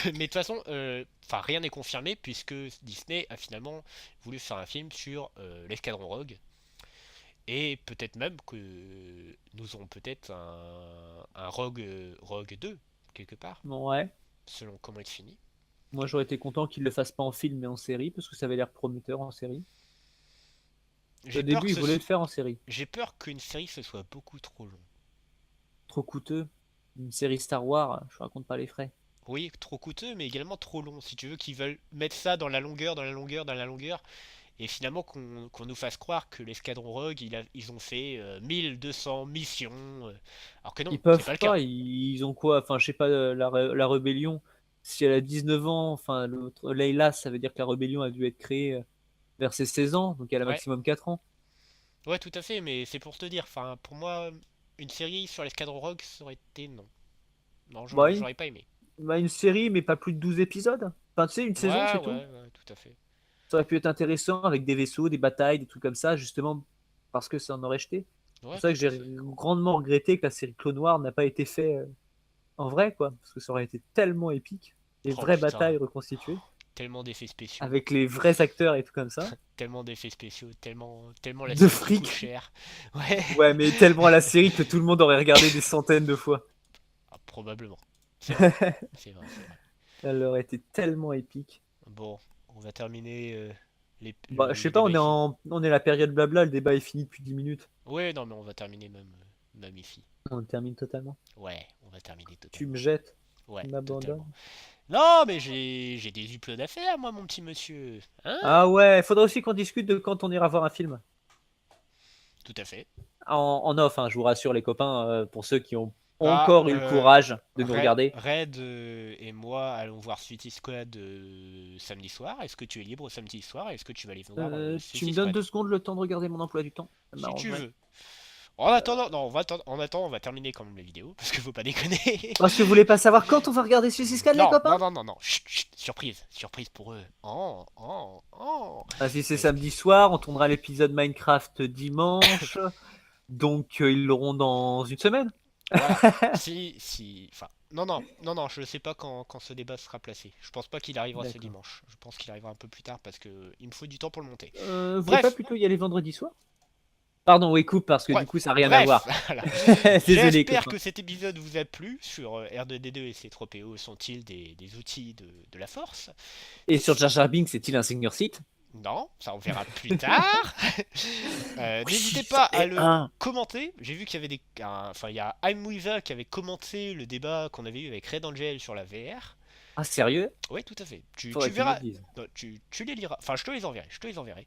Speaker 1: Mais de toute façon, enfin rien n'est confirmé puisque Disney a finalement voulu faire un film sur l'escadron Rogue. Et peut-être même que nous aurons peut-être un Rogue 2, quelque part,
Speaker 2: Ouais.
Speaker 1: selon comment il finit.
Speaker 2: Moi, j'aurais été content qu'ils le fassent pas en film, mais en série, parce que ça avait l'air prometteur en série. Au
Speaker 1: J'ai peur
Speaker 2: début,
Speaker 1: que
Speaker 2: ils voulaient le faire en série.
Speaker 1: j'ai peur qu'une série ce soit beaucoup trop long.
Speaker 2: Trop coûteux. Une série Star Wars, je raconte pas les frais.
Speaker 1: Oui, trop coûteux, mais également trop long. Si tu veux qu'ils veulent mettre ça dans la longueur, dans la longueur, dans la longueur, et finalement qu'on nous fasse croire que l'escadron Rogue, ils ont fait 1200 missions, alors que non,
Speaker 2: Ils
Speaker 1: c'est pas
Speaker 2: peuvent
Speaker 1: le cas.
Speaker 2: pas, ils ont quoi? Enfin, je sais pas, la rébellion, si elle a 19 ans, enfin, l'autre, Leila, ça veut dire que la rébellion a dû être créée vers ses 16 ans, donc elle a
Speaker 1: Ouais,
Speaker 2: maximum 4 ans.
Speaker 1: ouais, tout à fait, mais c'est pour te dire. Enfin, pour moi, une série sur l'escadron Rogue, ça aurait été non. Non,
Speaker 2: Bah,
Speaker 1: j'aurais pas aimé.
Speaker 2: une série, mais pas plus de 12 épisodes. Enfin, tu sais, une saison,
Speaker 1: Ouais,
Speaker 2: c'est tout.
Speaker 1: ouais, ouais, tout à fait.
Speaker 2: Ça aurait pu être intéressant avec des vaisseaux, des batailles, des trucs comme ça, justement parce que ça en aurait jeté. C'est pour
Speaker 1: Ouais,
Speaker 2: ça que
Speaker 1: tout à
Speaker 2: j'ai
Speaker 1: fait.
Speaker 2: grandement regretté que la série Clone Wars n'a pas été faite en vrai, quoi. Parce que ça aurait été tellement épique. Des
Speaker 1: Oh
Speaker 2: vraies
Speaker 1: putain,
Speaker 2: batailles reconstituées,
Speaker 1: tellement d'effets spéciaux.
Speaker 2: avec les vrais acteurs et tout comme ça.
Speaker 1: Tellement d'effets spéciaux, tellement la
Speaker 2: De
Speaker 1: série qui coûte
Speaker 2: fric.
Speaker 1: cher. Ouais,
Speaker 2: Ouais, mais tellement la série que tout le monde aurait regardé des centaines de fois.
Speaker 1: ah, probablement. C'est vrai, c'est vrai, c'est vrai.
Speaker 2: Elle aurait été tellement épique.
Speaker 1: Bon, on va terminer
Speaker 2: Bah, je sais
Speaker 1: le
Speaker 2: pas,
Speaker 1: débat ici.
Speaker 2: on est à la période blabla, le débat est fini depuis 10 minutes.
Speaker 1: Ouais, non, mais on va terminer même ici.
Speaker 2: On le termine totalement.
Speaker 1: Ouais, on va terminer
Speaker 2: Tu me
Speaker 1: totalement.
Speaker 2: jettes, tu
Speaker 1: Ouais,
Speaker 2: m'abandonnes.
Speaker 1: totalement. Non, mais j'ai des uploads à faire, moi, mon petit monsieur. Hein?
Speaker 2: Ah ouais, faudrait aussi qu'on discute de quand on ira voir un film.
Speaker 1: Tout à fait.
Speaker 2: En off, hein, je vous rassure les copains, pour ceux qui ont
Speaker 1: Bah,
Speaker 2: encore eu le courage de nous regarder.
Speaker 1: Red et moi allons voir Suicide Squad samedi soir. Est-ce que tu es libre samedi soir? Est-ce que tu vas aller voir
Speaker 2: Tu me
Speaker 1: Suicide
Speaker 2: donnes
Speaker 1: Squad?
Speaker 2: 2 secondes le temps de regarder mon emploi du temps. Ça
Speaker 1: Si tu
Speaker 2: m'arrangerait.
Speaker 1: veux. En attendant, non, en attendant, on va terminer quand même la vidéo, parce qu'il faut pas déconner.
Speaker 2: Parce que vous voulez pas savoir quand on va regarder Suicide Squad, les
Speaker 1: Non, non,
Speaker 2: copains?
Speaker 1: non, non, non. Chut, chut, surprise, surprise pour eux. Oh, oh, oh.
Speaker 2: Ah, si c'est
Speaker 1: Est-ce
Speaker 2: samedi soir, on tournera l'épisode Minecraft dimanche. Donc ils l'auront dans une semaine.
Speaker 1: Voilà. Si, enfin, non, non, non, non, je sais pas quand ce débat sera placé. Je pense pas qu'il arrivera ce
Speaker 2: D'accord.
Speaker 1: dimanche. Je pense qu'il arrivera un peu plus tard parce que il me faut du temps pour le monter.
Speaker 2: Vous voulez pas
Speaker 1: Bref,
Speaker 2: plutôt y aller vendredi soir? Pardon, oui, coupe parce que du
Speaker 1: bref,
Speaker 2: coup ça n'a rien à
Speaker 1: bref,
Speaker 2: voir.
Speaker 1: voilà.
Speaker 2: Désolé,
Speaker 1: J'espère
Speaker 2: copain.
Speaker 1: que cet épisode vous a plu sur R2D2 et C3PO sont-ils des outils de la force?
Speaker 2: Et sur Jar Jar Binks, c'est-il un senior site?
Speaker 1: Non, ça on verra plus tard.
Speaker 2: Oui,
Speaker 1: N'hésitez
Speaker 2: c'en
Speaker 1: pas à
Speaker 2: est
Speaker 1: le
Speaker 2: un.
Speaker 1: commenter. J'ai vu qu'il y avait enfin il y a I'm Weaver qui avait commenté le débat qu'on avait eu avec Red Angel sur la VR.
Speaker 2: Ah, sérieux?
Speaker 1: Oui, tout à fait. Tu
Speaker 2: Faudrait que tu me le
Speaker 1: verras.
Speaker 2: dises.
Speaker 1: Non, tu les liras. Enfin, je te les enverrai. Je te les enverrai.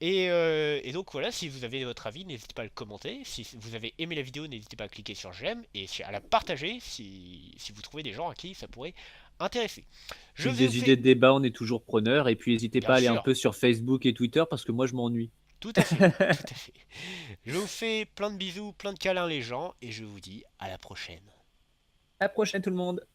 Speaker 1: Et donc voilà, si vous avez votre avis, n'hésitez pas à le commenter. Si vous avez aimé la vidéo, n'hésitez pas à cliquer sur j'aime et à la partager si vous trouvez des gens à qui ça pourrait intéresser. Je
Speaker 2: Puis
Speaker 1: vais vous
Speaker 2: des
Speaker 1: faire,
Speaker 2: idées de débat, on est toujours preneur. Et puis n'hésitez
Speaker 1: bien
Speaker 2: pas à aller un
Speaker 1: sûr,
Speaker 2: peu sur Facebook et Twitter parce que moi je m'ennuie.
Speaker 1: tout à fait, tout à fait. Je vous fais plein de bisous, plein de câlins les gens et je vous dis à la prochaine.
Speaker 2: À la prochaine tout le monde.